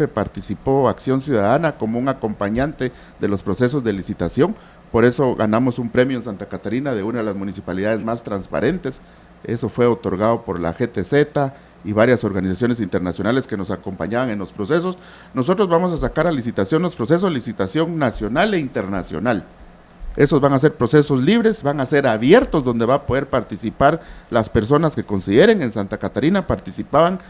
participó Acción Ciudadana como un acompañante de los procesos de licitación. Por eso ganamos un premio en Santa Catarina de una de las municipalidades más transparentes. Eso fue otorgado por la GTZ y varias organizaciones internacionales que nos acompañaban en los procesos. Nosotros vamos a sacar a licitación los procesos, licitación nacional e internacional. Esos van a ser procesos libres, van a ser abiertos, donde va a poder participar las personas que consideren. En Santa Catarina participaban,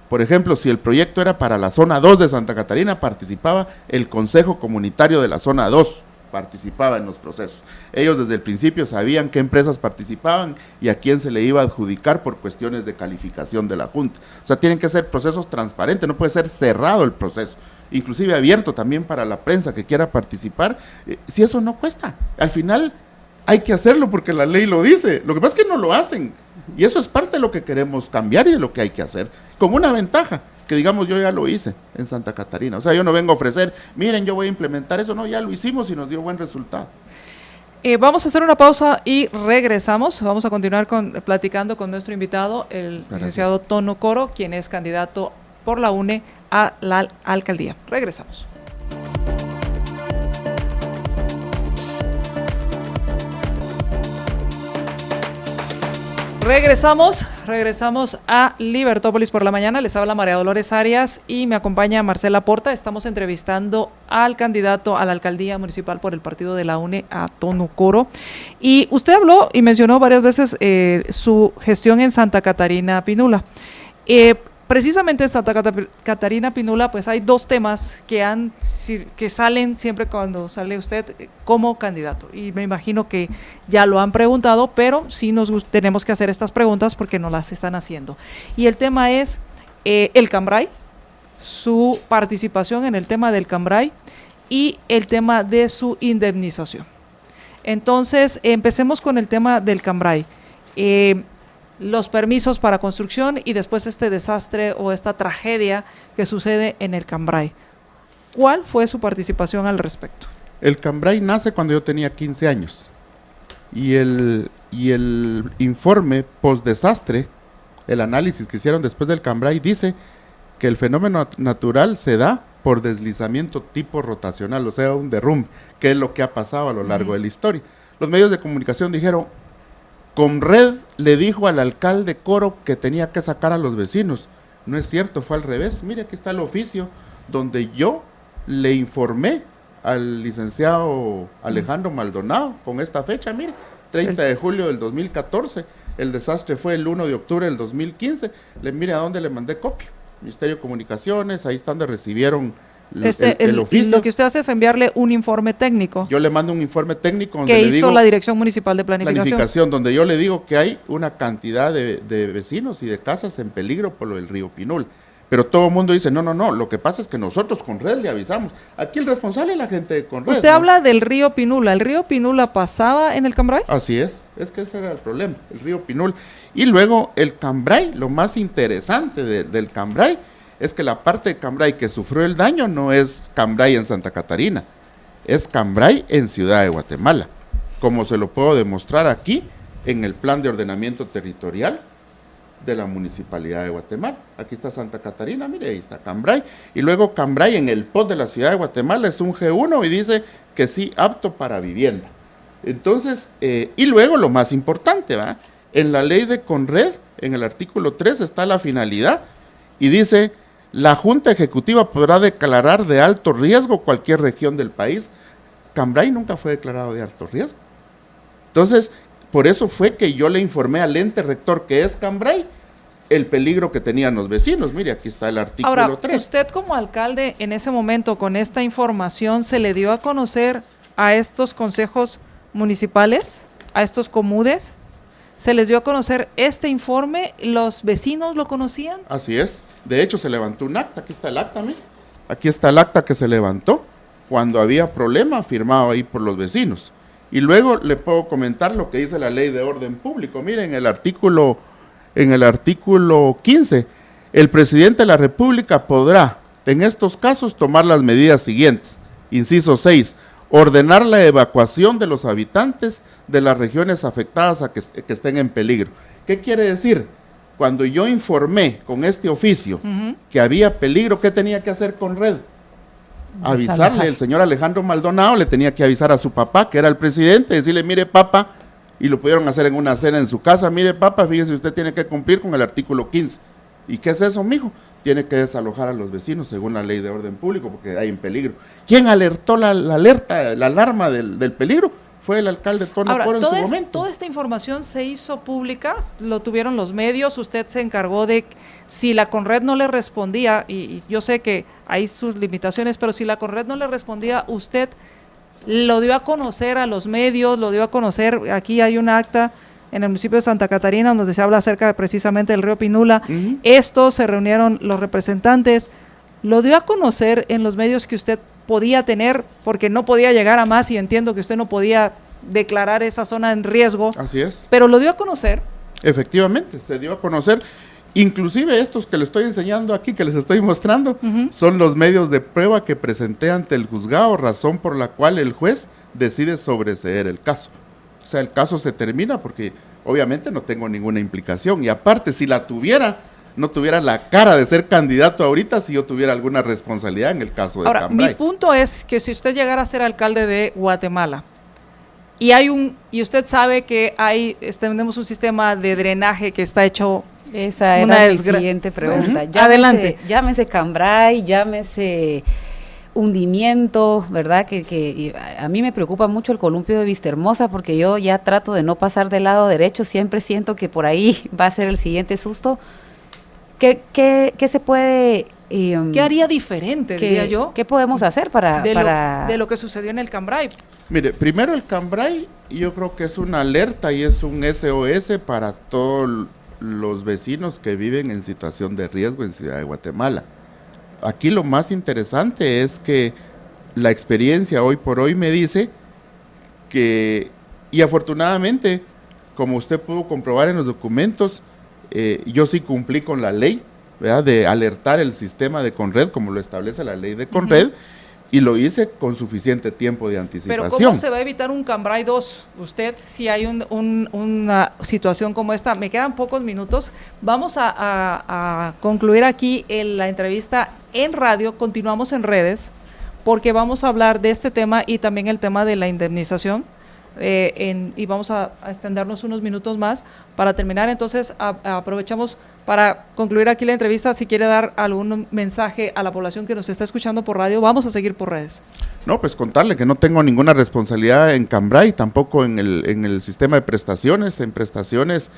por ejemplo, si el proyecto era para la zona 2 de Santa Catarina, participaba el Consejo Comunitario de la zona 2, participaba en los procesos. Ellos desde el principio sabían qué empresas participaban y a quién se le iba a adjudicar por cuestiones de calificación de la Junta. O sea, tienen que ser procesos transparentes, no puede ser cerrado el proceso, inclusive abierto también para la prensa que quiera participar, si eso no cuesta. Al final hay que hacerlo porque la ley lo dice, lo que pasa es que no lo hacen, y eso es parte de lo que queremos cambiar y de lo que hay que hacer, con una ventaja, que digamos yo ya lo hice en Santa Catarina. O sea, yo no vengo a ofrecer, miren, yo voy a implementar eso, no, ya lo hicimos y nos dio buen resultado. Vamos a hacer una pausa y regresamos. Vamos a continuar platicando con nuestro invitado, el licenciado Tono Coro, quien es candidato por la UNE a la alcaldía. Regresamos. Regresamos a Libertópolis por la mañana. Les habla María Dolores Arias y me acompaña Marcela Porta. Estamos entrevistando al candidato a la alcaldía municipal por el partido de la UNE, a Tono Coro. Y usted habló y mencionó varias veces su gestión en Santa Catarina Pinula. Precisamente en Santa Catarina Pinula, pues hay 2 temas que salen siempre cuando sale usted como candidato. Y me imagino que ya lo han preguntado, pero sí tenemos que hacer estas preguntas porque nos las están haciendo. Y el tema es el Cambrai, su participación en el tema del Cambrai y el tema de su indemnización. Entonces, empecemos con el tema del Cambrai. Los permisos para construcción y después este desastre o esta tragedia que sucede en el Cambrai. ¿Cuál fue su participación al respecto? El Cambrai nace cuando yo tenía 15 años y el informe post-desastre, el análisis que hicieron después del Cambrai, dice que el fenómeno natural se da por deslizamiento tipo rotacional, o sea, un derrumbe, que es lo que ha pasado a lo largo de la historia. Los medios de comunicación dijeron, Conred le dijo al alcalde Coro que tenía que sacar a los vecinos. No es cierto, fue al revés. Mire, aquí está el oficio donde yo le informé al licenciado Alejandro Maldonado con esta fecha, mire, 30 de julio del 2014. El desastre fue el 1 de octubre del 2015. Mire a dónde le mandé copia. Ministerio de Comunicaciones, ahí está donde recibieron el oficio. Lo que usted hace es enviarle un informe técnico. Yo le mando un informe técnico donde que le hizo digo, la Dirección Municipal de Planificación, donde yo le digo que hay una cantidad de vecinos y de casas en peligro por lo del río Pinul. Pero todo el mundo dice, no, lo que pasa es que nosotros Conred le avisamos. Aquí el responsable es la gente de Conred. Usted habla del río Pinula. ¿El río Pinula pasaba en el Cambrai? Así es que ese era el problema, el río Pinul. Y luego el Cambrai, lo más interesante del Cambrai, es que la parte de Cambrai que sufrió el daño no es Cambrai en Santa Catarina, es Cambrai en Ciudad de Guatemala, como se lo puedo demostrar aquí en el plan de ordenamiento territorial de la Municipalidad de Guatemala. Aquí está Santa Catarina, mire, ahí está Cambrai, y luego Cambrai en el POT de la Ciudad de Guatemala es un G1 y dice que sí, apto para vivienda. Entonces, y luego lo más importante, ¿va? En la ley de Conred, en el artículo 3 está la finalidad y dice: la Junta Ejecutiva podrá declarar de alto riesgo cualquier región del país. Cambrai nunca fue declarado de alto riesgo. Entonces, por eso fue que yo le informé al ente rector, que es Cambrai, el peligro que tenían los vecinos. Mire, aquí está el artículo Ahora, 3. usted como alcalde en ese momento con esta información se le dio a conocer a estos consejos municipales, a estos comudes, se les dio a conocer este informe, ¿los vecinos lo conocían? Así es. De hecho, se levantó un acta. Aquí está el acta, mire. Aquí está el acta que se levantó cuando había problema, firmado ahí por los vecinos. Y luego le puedo comentar lo que dice la Ley de Orden Público. Miren, en el artículo 15, el presidente de la República podrá, en estos casos, tomar las medidas siguientes. Inciso 6, ordenar la evacuación de los habitantes de las regiones afectadas a que estén en peligro. ¿Qué quiere decir? Cuando yo informé con este oficio que había peligro, ¿qué tenía que hacer con Red? Avisarle, el señor Alejandro Maldonado le tenía que avisar a su papá, que era el presidente, decirle, mire papá, y lo pudieron hacer en una cena en su casa, mire papá, fíjese, usted tiene que cumplir con el artículo 15. ¿Y qué es eso, mijo? Tiene que desalojar a los vecinos según la Ley de Orden Público, porque hay en peligro. ¿Quién alertó la alarma del peligro? Fue el alcalde Tono Coro en su momento. Toda esta información se hizo pública, lo tuvieron los medios, usted se encargó de, si la Conred no le respondía, y yo sé que hay sus limitaciones, pero si la Conred no le respondía, usted lo dio a conocer a los medios, lo dio a conocer, aquí hay un acta en el municipio de Santa Catarina donde se habla acerca de precisamente del río Pinula, estos se reunieron los representantes, lo dio a conocer en los medios que usted podía tener, porque no podía llegar a más y entiendo que usted no podía declarar esa zona en riesgo. Así es. Pero lo dio a conocer. Efectivamente, se dio a conocer. Inclusive estos que les estoy enseñando aquí, que les estoy mostrando, son los medios de prueba que presenté ante el juzgado, razón por la cual el juez decide sobreseer el caso. O sea, el caso se termina porque obviamente no tengo ninguna implicación. Y aparte, si la tuviera, no tuviera la cara de ser candidato ahorita si yo tuviera alguna responsabilidad en el caso de Cambrai. Ahora, mi punto es que si usted llegara a ser alcalde de Guatemala y usted sabe que tenemos un sistema de drenaje que está hecho. Esa era mi siguiente pregunta. Adelante. Llámese Cambrai, llámese hundimiento, ¿verdad? Que a mí me preocupa mucho el columpio de Vistahermosa porque yo ya trato de no pasar del lado derecho, siempre siento que por ahí va a ser el siguiente susto. ¿Qué se puede... ¿Qué haría diferente, diría yo? ¿Qué podemos hacer de lo que sucedió en el Cambrai? Mire, primero el Cambrai, yo creo que es una alerta y es un SOS para todos los vecinos que viven en situación de riesgo en Ciudad de Guatemala. Aquí lo más interesante es que la experiencia hoy por hoy me dice que, y afortunadamente, como usted pudo comprobar en los documentos, yo sí cumplí con la ley, ¿verdad?, de alertar el sistema de Conred, como lo establece la ley de Conred, y lo hice con suficiente tiempo de anticipación. Pero ¿cómo se va a evitar un Cambrai 2? Usted, si hay una situación como esta, me quedan pocos minutos, vamos a concluir aquí la entrevista en radio, continuamos en redes, porque vamos a hablar de este tema y también el tema de la indemnización. Y vamos a extendernos unos minutos más para terminar. Entonces aprovechamos para concluir aquí la entrevista. Si quiere dar algún mensaje a la población que nos está escuchando por radio, vamos a seguir por redes. No, pues contarle que no tengo ninguna responsabilidad en Cambrai, tampoco en el sistema de prestaciones. En prestaciones,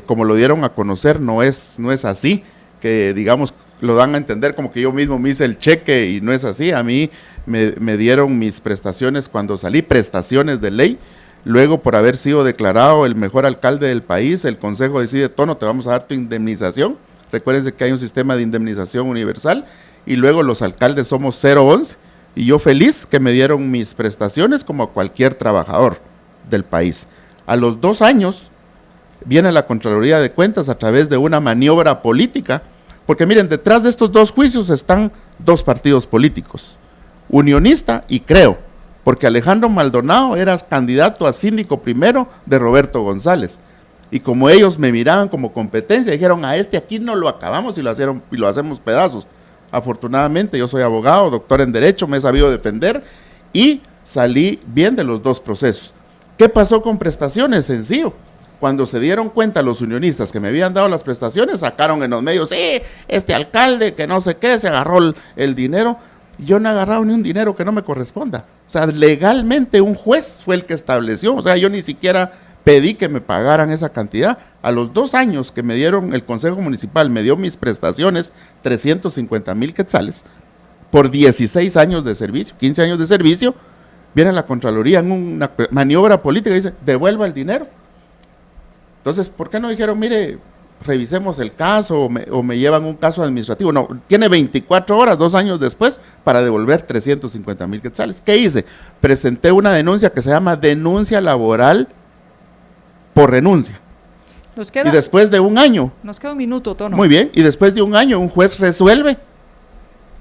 como lo dieron a conocer, no es así, que digamos lo dan a entender como que yo mismo me hice el cheque y no es así. A mí me dieron mis prestaciones cuando salí, prestaciones de ley. Luego, por haber sido declarado el mejor alcalde del país, el Consejo decide, Tono, te vamos a dar tu indemnización. Recuérdense que hay un sistema de indemnización universal y luego los alcaldes somos 011 y yo feliz que me dieron mis prestaciones como a cualquier trabajador del país. A los 2 años viene la Contraloría de Cuentas a través de una maniobra política, porque miren, detrás de estos 2 juicios están 2 partidos políticos, Unionista y Creo, porque Alejandro Maldonado era candidato a síndico primero de Roberto González, y como ellos me miraban como competencia, dijeron, a este aquí no lo acabamos y lo hacemos pedazos. Afortunadamente yo soy abogado, doctor en Derecho, me he sabido defender y salí bien de los 2 procesos. ¿Qué pasó con prestaciones? Sencillo. Cuando se dieron cuenta los unionistas que me habían dado las prestaciones, sacaron en los medios, sí, este alcalde que no sé qué, se agarró el dinero. Yo no he agarrado ni un dinero que no me corresponda. O sea, legalmente un juez fue el que estableció, o sea, yo ni siquiera pedí que me pagaran esa cantidad. A los 2 años que me dieron, el Consejo Municipal me dio mis prestaciones, 350,000 quetzales, por 16 años de servicio, 15 años de servicio. Viene la Contraloría en una maniobra política y dice, devuelva el dinero. Entonces, ¿por qué no dijeron, mire, revisemos el caso o me llevan un caso administrativo? No, tiene 24 horas, 2 años después, para devolver 350,000 quetzales. ¿Qué hice? Presenté una denuncia que se llama denuncia laboral por renuncia. Y después de 1 año. Nos queda un minuto, Tono. Muy bien, y después de 1 año un juez resuelve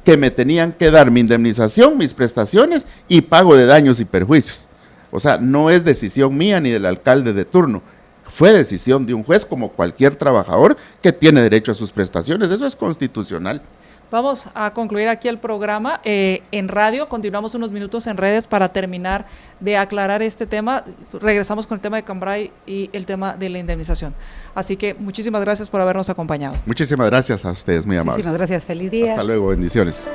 que me tenían que dar mi indemnización, mis prestaciones y pago de daños y perjuicios. O sea, no es decisión mía ni del alcalde de turno. Fue decisión de un juez como cualquier trabajador que tiene derecho a sus prestaciones. Eso es constitucional. Vamos a concluir aquí el programa en radio. Continuamos unos minutos en redes para terminar de aclarar este tema. Regresamos con el tema de Cambrai y el tema de la indemnización. Así que muchísimas gracias por habernos acompañado. Muchísimas gracias a ustedes, muy amables. Muchísimas gracias, feliz día. Hasta luego, bendiciones.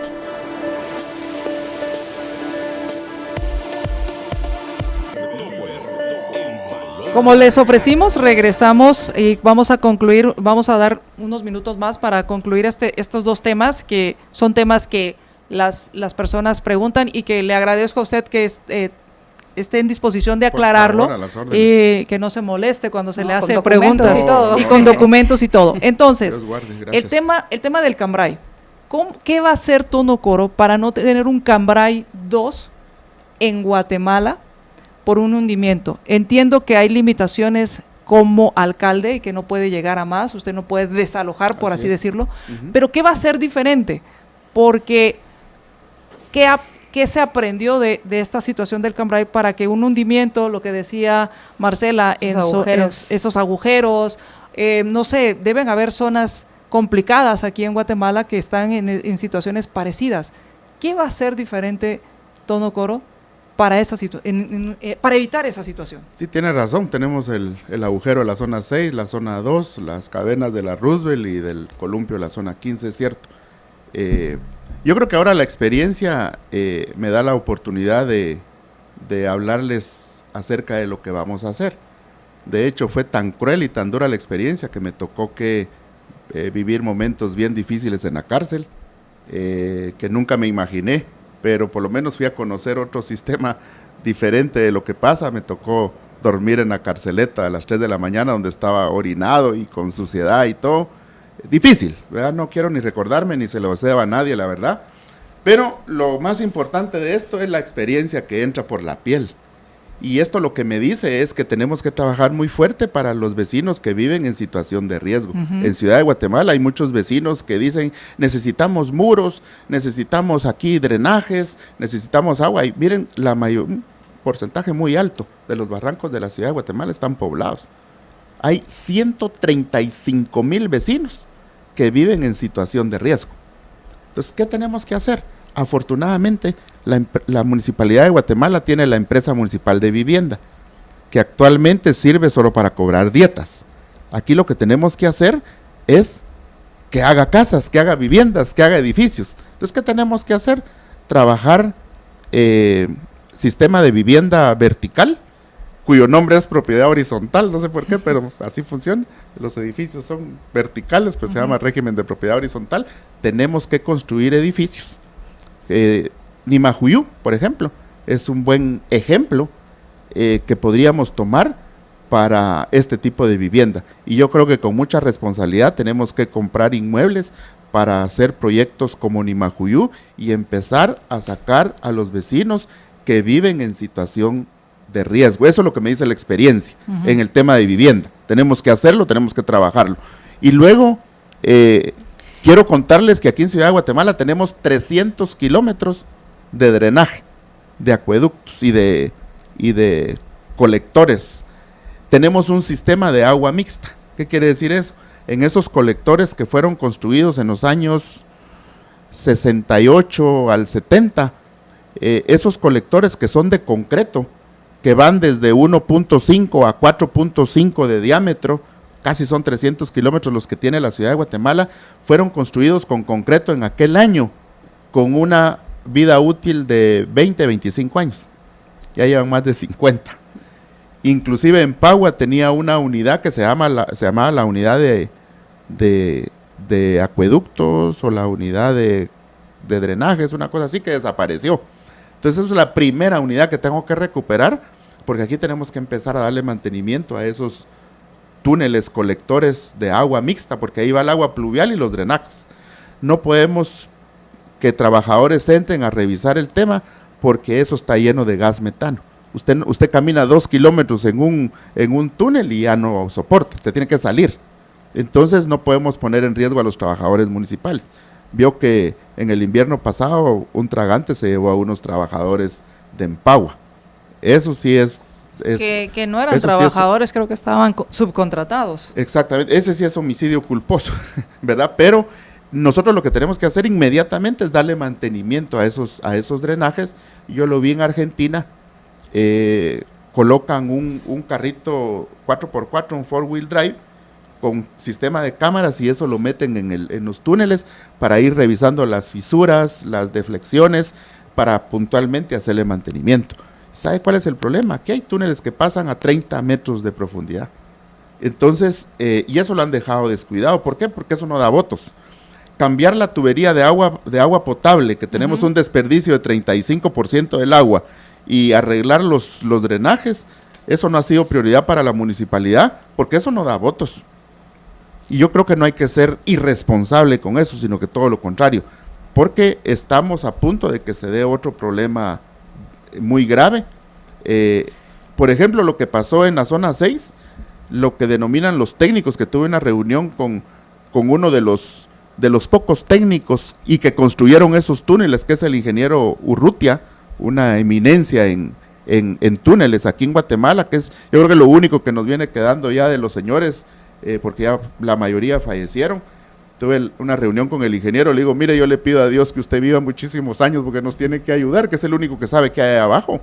Como les ofrecimos, regresamos y vamos a concluir, vamos a dar unos minutos más para concluir estos 2 temas, que son temas que las personas preguntan, y que le agradezco a usted que esté en disposición de aclararlo, y que no se moleste cuando se le hace preguntas y con documentos y todo. Entonces, el tema del Cambrai, ¿qué va a hacer Tono Coro para no tener un Cambrai 2 en Guatemala por un hundimiento? Entiendo que hay limitaciones como alcalde y que no puede llegar a más, usted no puede desalojar, por así decirlo, pero ¿qué va a ser diferente? Porque ¿qué se aprendió de esta situación del Cambrai para que un hundimiento, lo que decía Marcela, esos agujeros, no sé, deben haber zonas complicadas aquí en Guatemala que están en situaciones parecidas? ¿Qué va a ser diferente Tono Coro para para evitar esa situación? Sí, tiene razón, tenemos el agujero de la zona 6, la zona 2, las cavernas de la Roosevelt y del columpio de la zona 15, es cierto. Yo creo que ahora la experiencia me da la oportunidad de hablarles acerca de lo que vamos a hacer. De hecho, fue tan cruel y tan dura la experiencia que me tocó vivir momentos bien difíciles en la cárcel, que nunca me imaginé, pero por lo menos fui a conocer otro sistema diferente de lo que pasa. Me tocó dormir en la carceleta a las 3 de la mañana, donde estaba orinado y con suciedad y todo. Difícil, ¿verdad? No quiero ni recordarme, ni se lo deseo a nadie, la verdad. Pero lo más importante de esto es la experiencia que entra por la piel. Y esto lo que me dice es que tenemos que trabajar muy fuerte para los vecinos que viven en situación de riesgo. En Ciudad de Guatemala hay muchos vecinos que dicen, necesitamos muros, necesitamos aquí drenajes, necesitamos agua. Y miren, un porcentaje muy alto de los barrancos de la Ciudad de Guatemala están poblados. Hay 135,000 vecinos que viven en situación de riesgo. Entonces, ¿qué tenemos que hacer? Afortunadamente, la Municipalidad de Guatemala tiene la Empresa Municipal de Vivienda, que actualmente sirve solo para cobrar dietas. Aquí lo que tenemos que hacer es que haga casas, que haga viviendas, que haga edificios. Entonces, ¿qué tenemos que hacer? Trabajar sistema de vivienda vertical, cuyo nombre es propiedad horizontal, no sé por qué, pero así funciona. Los edificios son verticales, pues se llama régimen de propiedad horizontal. Tenemos que construir edificios. Nimajuyú, por ejemplo, es un buen ejemplo que podríamos tomar para este tipo de vivienda. Y yo creo que con mucha responsabilidad tenemos que comprar inmuebles para hacer proyectos como Nimajuyú y empezar a sacar a los vecinos que viven en situación de riesgo. Eso es lo que me dice la experiencia en el tema de vivienda. Tenemos que hacerlo, tenemos que trabajarlo. Y luego, quiero contarles que aquí en Ciudad de Guatemala tenemos 300 kilómetros de drenaje, de acueductos y de colectores. Tenemos un sistema de agua mixta. ¿Qué quiere decir eso? En esos colectores que fueron construidos en los años 68 al 70, esos colectores que son de concreto, que van desde 1.5 a 4.5 de diámetro, casi son 300 kilómetros los que tiene la Ciudad de Guatemala, fueron construidos con concreto en aquel año, con una vida útil de 20, 25 años. Ya llevan más de 50. Inclusive en Pagua tenía una unidad que se llamaba la unidad de acueductos o la unidad de drenajes, una cosa así, que desapareció. Entonces esa es la primera unidad que tengo que recuperar, porque aquí tenemos que empezar a darle mantenimiento a esos túneles colectores de agua mixta, porque ahí va el agua pluvial y los drenajes. No podemos que trabajadores entren a revisar el tema, porque eso está lleno de gas metano. Usted camina 2 kilómetros en un túnel y ya no soporta, usted tiene que salir. Entonces no podemos poner en riesgo a los trabajadores municipales. Vio que en el invierno pasado un tragante se llevó a unos trabajadores de Empagua. Eso sí es que no eran trabajadores, creo que estaban subcontratados. Exactamente, ese sí es homicidio culposo, ¿verdad? Pero nosotros lo que tenemos que hacer inmediatamente es darle mantenimiento a esos drenajes. Yo lo vi en Argentina, colocan un carrito 4x4, un 4-wheel drive, con sistema de cámaras, y eso lo meten en los túneles para ir revisando las fisuras, las deflexiones, para puntualmente hacerle mantenimiento. ¿Sabe cuál es el problema? Que hay túneles que pasan a 30 metros de profundidad. Entonces, y eso lo han dejado descuidado. ¿Por qué? Porque eso no da votos. Cambiar la tubería de agua potable, que tenemos un desperdicio de 35% del agua, y arreglar los drenajes, eso no ha sido prioridad para la municipalidad, porque eso no da votos. Y yo creo que no hay que ser irresponsable con eso, sino que todo lo contrario, porque estamos a punto de que se dé otro problema muy grave. Por ejemplo, lo que pasó en la zona 6, lo que denominan los técnicos, que tuve una reunión con uno de los pocos técnicos y que construyeron esos túneles, que es el ingeniero Urrutia, una eminencia en túneles aquí en Guatemala, que es, yo creo que lo único que nos viene quedando ya de los señores, porque ya la mayoría fallecieron. Tuve una reunión con el ingeniero, le digo, mire, yo le pido a Dios que usted viva muchísimos años, porque nos tiene que ayudar, que es el único que sabe qué hay abajo,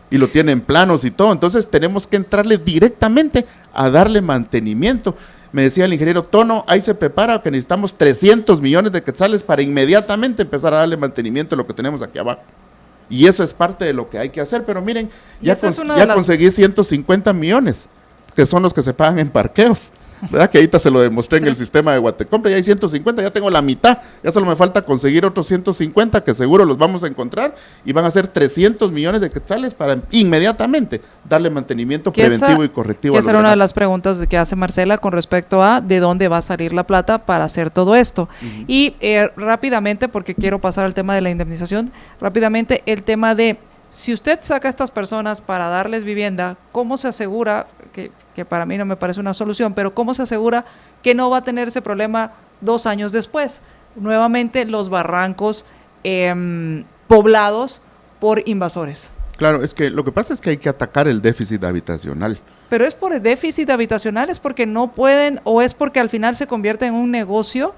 y lo tiene en planos y todo. Entonces tenemos que entrarle directamente a darle mantenimiento. Me decía el ingeniero, Tono, ahí se prepara que necesitamos 300 millones de quetzales para inmediatamente empezar a darle mantenimiento a lo que tenemos aquí abajo. Y eso es parte de lo que hay que hacer, pero miren, ya conseguí 150 millones, que son los que se pagan en parqueos, ¿verdad? Que ahorita se lo demostré en el sistema de Guatecompra, ya hay 150, ya tengo la mitad, ya solo me falta conseguir otros 150, que seguro los vamos a encontrar, y van a ser 300 millones de quetzales para inmediatamente darle mantenimiento preventivo y correctivo. Esa era una de las preguntas que hace Marcela con respecto a de dónde va a salir la plata para hacer todo esto. Y rápidamente, porque quiero pasar al tema de la indemnización, rápidamente el tema de, si usted saca a estas personas para darles vivienda, ¿cómo se asegura, que para mí no me parece una solución, pero cómo se asegura que no va a tener ese problema 2 años después? Nuevamente los barrancos poblados por invasores. Claro, es que lo que pasa es que hay que atacar el déficit habitacional. Pero es por el déficit habitacional, es porque no pueden, o es porque al final se convierte en un negocio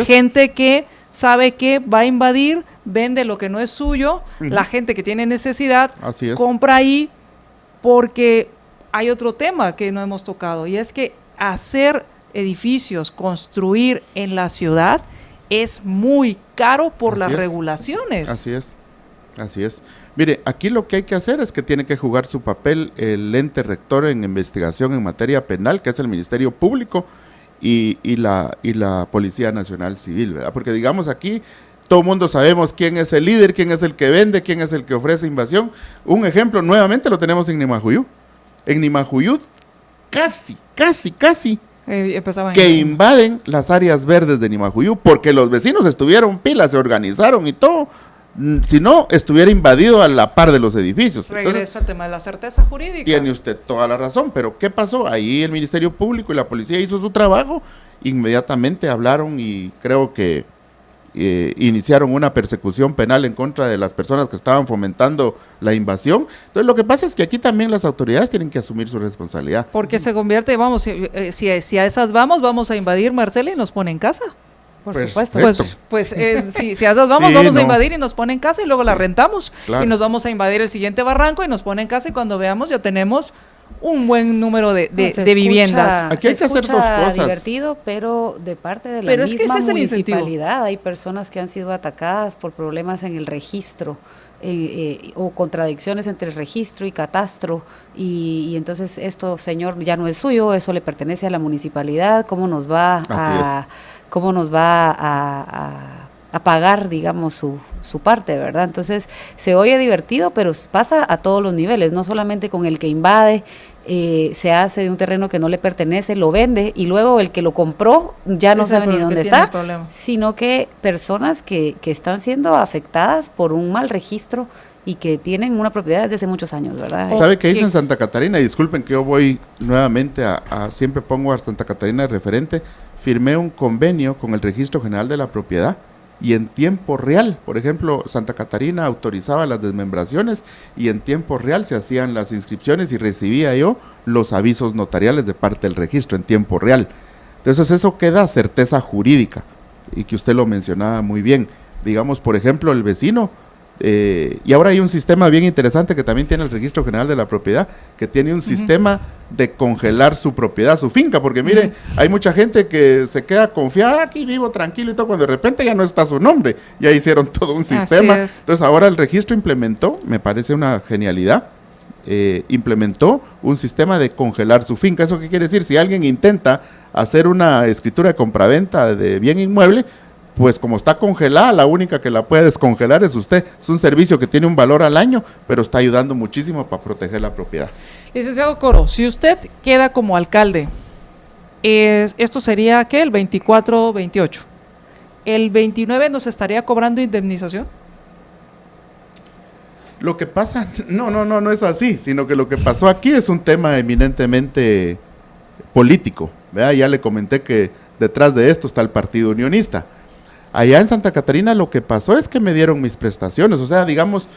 gente que sabe que va a invadir, vende lo que no es suyo, la gente que tiene necesidad compra ahí, porque hay otro tema que no hemos tocado, y es que hacer edificios, construir en la ciudad es muy caro por las regulaciones. Así es. Mire, aquí lo que hay que hacer es que tiene que jugar su papel el ente rector en investigación en materia penal, que es el Ministerio Público y la Policía Nacional Civil, ¿verdad? Porque digamos aquí, todo el mundo sabemos quién es el líder, quién es el que vende, quién es el que ofrece invasión. Un ejemplo, nuevamente lo tenemos en Nimajuyú. En Nimajuyú, casi que invaden las áreas verdes de Nimajuyú, porque los vecinos estuvieron pilas, se organizaron y todo. Si no, estuviera invadido a la par de los edificios. Regreso al tema de la certeza jurídica. Tiene usted toda la razón, pero ¿qué pasó? Ahí el Ministerio Público y la policía hizo su trabajo, inmediatamente hablaron y creo que iniciaron una persecución penal en contra de las personas que estaban fomentando la invasión. Entonces lo que pasa es que aquí también las autoridades tienen que asumir su responsabilidad. Porque se convierte, vamos, si a esas vamos a invadir, Marcela, y nos pone en casa. Por supuesto. Pues si a esas vamos a invadir y nos pone en casa y luego la rentamos. Claro. Y nos vamos a invadir el siguiente barranco y nos pone en casa y cuando veamos ya tenemos un buen número de Se viviendas. Aquí hay que hacer dos cosas. Divertido, pero de parte de la Pero es que misma ese es el incentivo. municipalidad hay personas que han sido atacadas por problemas en el registro o contradicciones entre el registro y catastro y entonces esto, señor, ya no es suyo, eso le pertenece a la municipalidad. ¿Cómo nos va a pagar, digamos, su parte, ¿verdad? Entonces, se oye divertido, pero pasa a todos los niveles, no solamente con el que invade, se hace de un terreno que no le pertenece, lo vende, y luego el que lo compró ya no sabe ni dónde está, sino que personas que están siendo afectadas por un mal registro y que tienen una propiedad desde hace muchos años, ¿verdad? ¿Sabe qué hice en Santa Catarina? Y disculpen que yo voy nuevamente siempre pongo a Santa Catarina de referente. Firmé un convenio con el Registro General de la Propiedad y en tiempo real, por ejemplo, Santa Catarina autorizaba las desmembraciones y en tiempo real se hacían las inscripciones y recibía yo los avisos notariales de parte del registro en tiempo real. Entonces eso queda certeza jurídica y que usted lo mencionaba muy bien. Digamos, por ejemplo, el vecino, y ahora hay un sistema bien interesante que también tiene el Registro General de la Propiedad, que tiene un sistema de congelar su propiedad, su finca, porque mire, hay mucha gente que se queda confiada, aquí vivo tranquilo y todo, cuando de repente ya no está su nombre, ya hicieron todo un sistema. Entonces ahora el registro implementó, me parece una genialidad, implementó un sistema de congelar su finca. ¿Eso qué quiere decir? Si alguien intenta hacer una escritura de compraventa de bien inmueble, pues como está congelada, la única que la puede descongelar es usted. Es un servicio que tiene un valor al año, pero está ayudando muchísimo para proteger la propiedad. Licenciado Coro, si usted queda como alcalde, esto sería, ¿qué? El 24-28. ¿El 29 nos estaría cobrando indemnización? Lo que pasa, no es así, sino que lo que pasó aquí es un tema eminentemente político, ¿verdad? Ya le comenté que detrás de esto está el Partido Unionista. Allá en Santa Catarina lo que pasó es que me dieron mis prestaciones, o sea, digamos,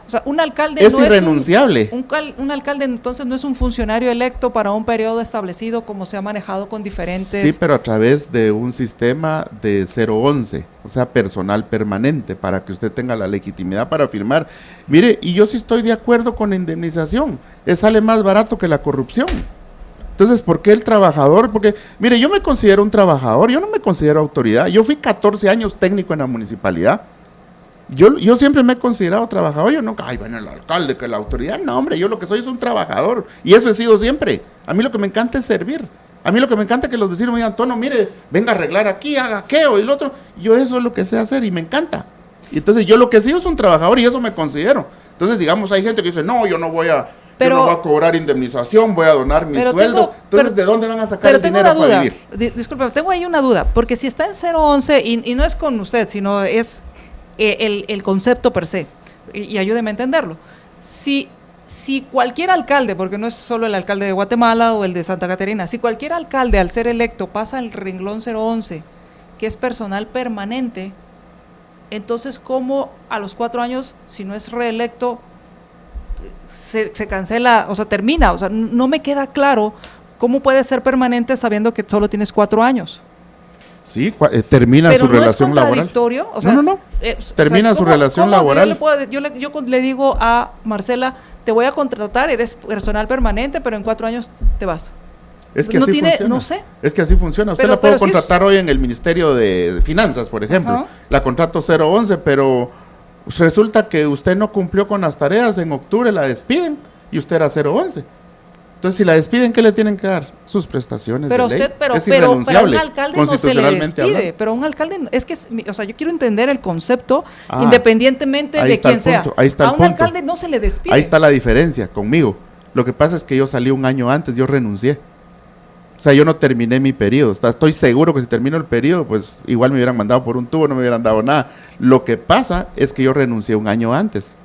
o sea, un alcalde es no irrenunciable. Un alcalde entonces no es un funcionario electo para un periodo establecido como se ha manejado con diferentes... Sí, pero a través de un sistema de 011, o sea, personal permanente, para que usted tenga la legitimidad para firmar. Mire, y yo sí estoy de acuerdo con la indemnización, sale más barato que la corrupción. Entonces, ¿por qué el trabajador? Porque, mire, yo me considero un trabajador, yo no me considero autoridad. Yo fui 14 años técnico en la municipalidad. Yo siempre me he considerado trabajador. Yo nunca, ay, bueno, el alcalde, que la autoridad. No, hombre, yo lo que soy es un trabajador. Y eso he sido siempre. A mí lo que me encanta es servir. A mí lo que me encanta es que los vecinos me digan, Tono, mire, venga a arreglar aquí, haga aquello y lo otro. Yo eso es lo que sé hacer y me encanta. Y entonces, yo lo que he sido es un trabajador y eso me considero. Entonces, digamos, hay gente que dice, no, yo no voy a cobrar indemnización, voy a donar mi sueldo. Entonces, ¿de dónde van a sacar el dinero para vivir? Disculpe, tengo ahí una duda, porque si está en 011, y no es con usted, sino es el concepto per se, y ayúdeme a entenderlo. Si cualquier alcalde, porque no es solo el alcalde de Guatemala o el de Santa Catarina, si cualquier alcalde al ser electo pasa el renglón 011, que es personal permanente, entonces, ¿cómo a los 4 años, si no es reelecto, se cancela, o sea, termina? O sea, no me queda claro cómo puede ser permanente sabiendo que solo tienes 4 años. Sí, termina su relación laboral. O sea, no. Termina su relación laboral. Yo le digo a Marcela, te voy a contratar, eres personal permanente, pero en 4 años te vas. Es que así funciona. No sé. Es que así funciona. Usted la puede contratar hoy en el Ministerio de Finanzas, por ejemplo. La contrato 011, pero resulta que usted no cumplió con las tareas, en octubre la despiden y usted era 011. Entonces, si la despiden, ¿qué le tienen que dar? Sus prestaciones de ley. Pero a un alcalde no se le despide. Pero a un alcalde, o sea, yo quiero entender el concepto independientemente de quién sea. Ahí está el punto. A un alcalde no se le despide. Ahí está la diferencia conmigo. Lo que pasa es que yo salí un año antes, yo renuncié. O sea, yo no terminé mi periodo. Estoy seguro que si termino el periodo, pues igual me hubieran mandado por un tubo, no me hubieran dado nada. Lo que pasa es que yo renuncié un año antes.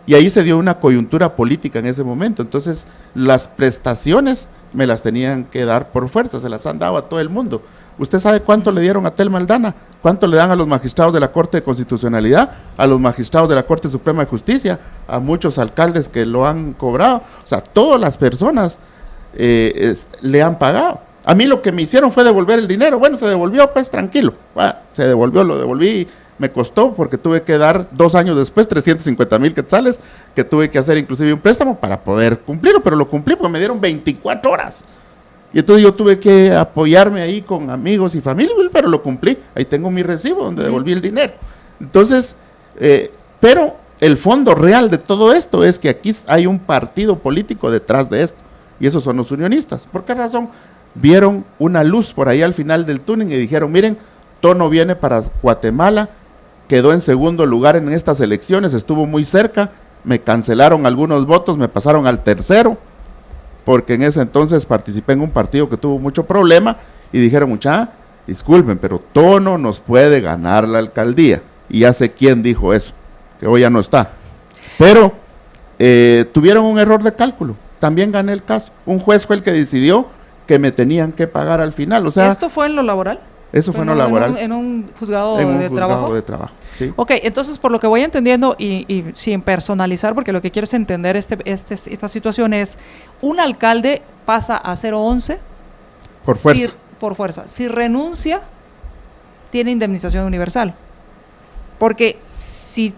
Y ahí se dio una coyuntura política en ese momento. Entonces, las prestaciones me las tenían que dar por fuerza, se las han dado a todo el mundo. ¿Usted sabe cuánto le dieron a Telma Aldana? ¿Cuánto le dan a los magistrados de la Corte de Constitucionalidad? A los magistrados de la Corte Suprema de Justicia, a muchos alcaldes que lo han cobrado. O sea, todas las personas le han pagado. A mí lo que me hicieron fue devolver el dinero. Bueno, se devolvió, pues tranquilo. Se devolvió, lo devolví me costó porque tuve que dar 2 años después 350,000 quetzales, que tuve que hacer inclusive un préstamo para poder cumplirlo, pero lo cumplí porque me dieron 24 horas. Y entonces yo tuve que apoyarme ahí con amigos y familia, pero lo cumplí. Ahí tengo mi recibo donde devolví el dinero. Entonces, pero el fondo real de todo esto es que aquí hay un partido político detrás de esto, y esos son los unionistas. ¿Por qué razón? Vieron una luz por ahí al final del túnel y dijeron, miren, Tono viene para Guatemala, quedó en segundo lugar en estas elecciones, estuvo muy cerca, me cancelaron algunos votos, me pasaron al tercero, porque en ese entonces participé en un partido que tuvo mucho problema, y dijeron, mucha, disculpen, pero Tono nos puede ganar la alcaldía, y ya sé quién dijo eso, que hoy ya no está, pero tuvieron un error de cálculo, también gané el caso, un juez fue el que decidió que me tenían que pagar al final, o sea... ¿Esto fue en lo laboral? Eso fue en lo laboral. En un juzgado de trabajo. Sí. Ok, entonces por lo que voy entendiendo y sin personalizar, porque lo que quiero es entender esta situación es, un alcalde pasa a 011 por fuerza. Por fuerza. Si renuncia, tiene indemnización universal. Porque si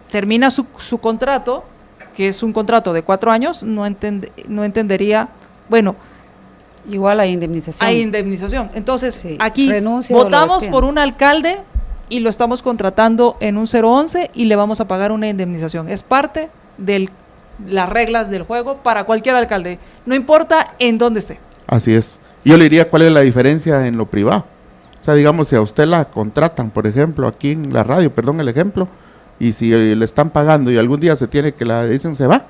termina su contrato, que es un contrato de 4 años, no entendería, bueno... Igual hay indemnización. Hay indemnización. Entonces, sí, aquí votamos por un alcalde y lo estamos contratando en un 011 y le vamos a pagar una indemnización. Es parte de las reglas del juego para cualquier alcalde. No importa en dónde esté. Así es. Yo le diría cuál es la diferencia en lo privado. O sea, digamos, si a usted la contratan, por ejemplo, aquí en la radio, perdón el ejemplo, y si le están pagando y algún día se tiene que la dicen se va,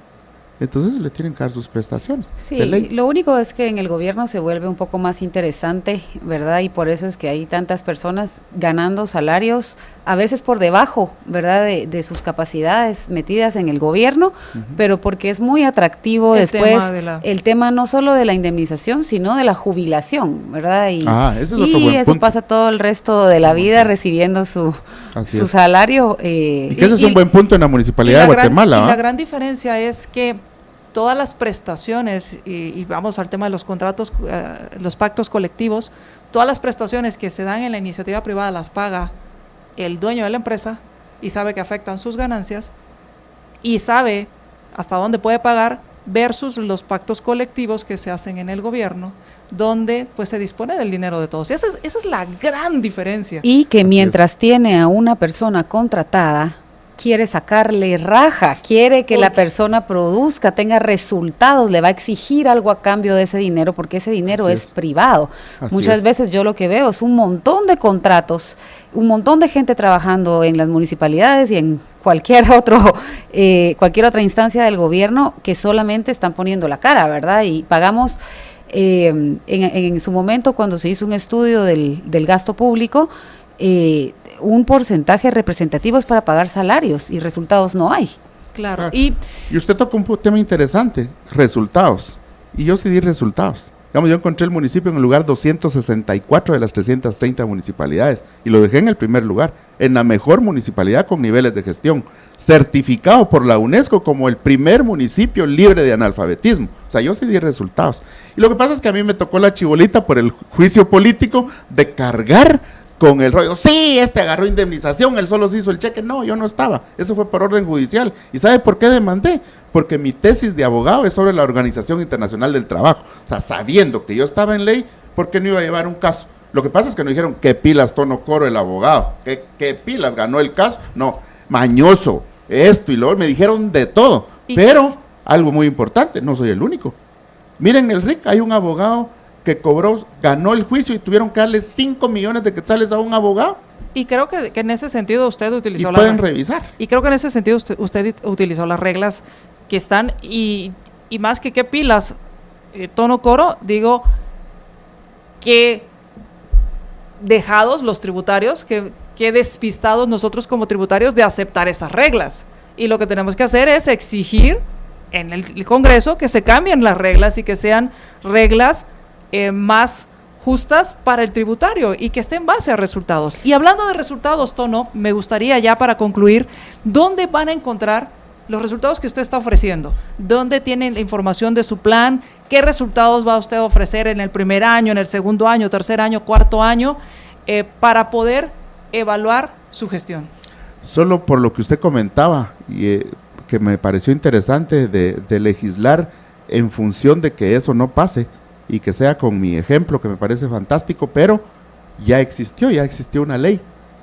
entonces le tienen que dar sus prestaciones. Sí, lo único es que en el gobierno se vuelve un poco más interesante, ¿verdad? Y por eso es que hay tantas personas ganando salarios, a veces por debajo, ¿verdad? De sus capacidades metidas en el gobierno, pero porque es muy atractivo después el tema no solo de la indemnización, sino de la jubilación, ¿verdad? Y ese es otro buen eso punto. pasa todo el resto de la vida recibiendo su salario. Y que ese es un buen punto en la Municipalidad de Guatemala. Y la gran diferencia es que todas las prestaciones, y vamos al tema de los contratos, los pactos colectivos, todas las prestaciones que se dan en la iniciativa privada las paga el dueño de la empresa y sabe que afectan sus ganancias y sabe hasta dónde puede pagar versus los pactos colectivos que se hacen en el gobierno, donde pues se dispone del dinero de todos. Esa es la gran diferencia. Y que mientras tiene a una persona contratada, quiere sacarle raja, quiere que la persona produzca, tenga resultados, le va a exigir algo a cambio de ese dinero, porque ese dinero es privado. Muchas veces yo lo que veo es un montón de contratos, un montón de gente trabajando en las municipalidades y en cualquier otra instancia del gobierno que solamente están poniendo la cara, ¿verdad? Y pagamos, en su momento cuando se hizo un estudio del gasto público, un porcentaje representativo es para pagar salarios y resultados no hay. Claro. Y usted toca un tema interesante, resultados. Y yo sí di resultados. Digamos, yo encontré el municipio en el lugar 264 de las 330 municipalidades y lo dejé en el primer lugar, en la mejor municipalidad con niveles de gestión, certificado por la UNESCO como el primer municipio libre de analfabetismo. O sea, yo sí di resultados. Y lo que pasa es que a mí me tocó la chibolita por el juicio político de cargar con el rollo, sí, agarró indemnización, él solo se hizo el cheque. No, yo no estaba, eso fue por orden judicial. ¿Y sabe por qué demandé? Porque mi tesis de abogado es sobre la Organización Internacional del Trabajo. O sea, sabiendo que yo estaba en ley, ¿por qué no iba a llevar un caso? Lo que pasa es que nos dijeron, ¿qué pilas Tono Coro, el abogado? ¿Qué pilas ganó el caso? No, mañoso, esto y lo otro, me dijeron de todo. Pero, algo muy importante, no soy el único. Miren el RIC, hay un abogado que ganó el juicio y tuvieron que darle 5 millones de quetzales a un abogado. Y creo que en ese sentido usted utilizó revisar. Y creo que en ese sentido usted utilizó las reglas que están y más que qué pilas, Tono Coro, digo que dejados los tributarios, que despistados nosotros como tributarios de aceptar esas reglas. Y lo que tenemos que hacer es exigir en el Congreso que se cambien las reglas y que sean reglas más justas para el tributario y que esté en base a resultados. Y hablando de resultados, Tono, me gustaría ya para concluir, ¿dónde van a encontrar los resultados que usted está ofreciendo? ¿Dónde tienen la información de su plan? ¿Qué resultados va usted a ofrecer en el primer año, en el segundo año, tercer año, cuarto año, para poder evaluar su gestión? Solo por lo que usted comentaba, y que me pareció interesante de legislar en función de que eso no pase y que sea con mi ejemplo, que me parece fantástico, pero ya existió una ley.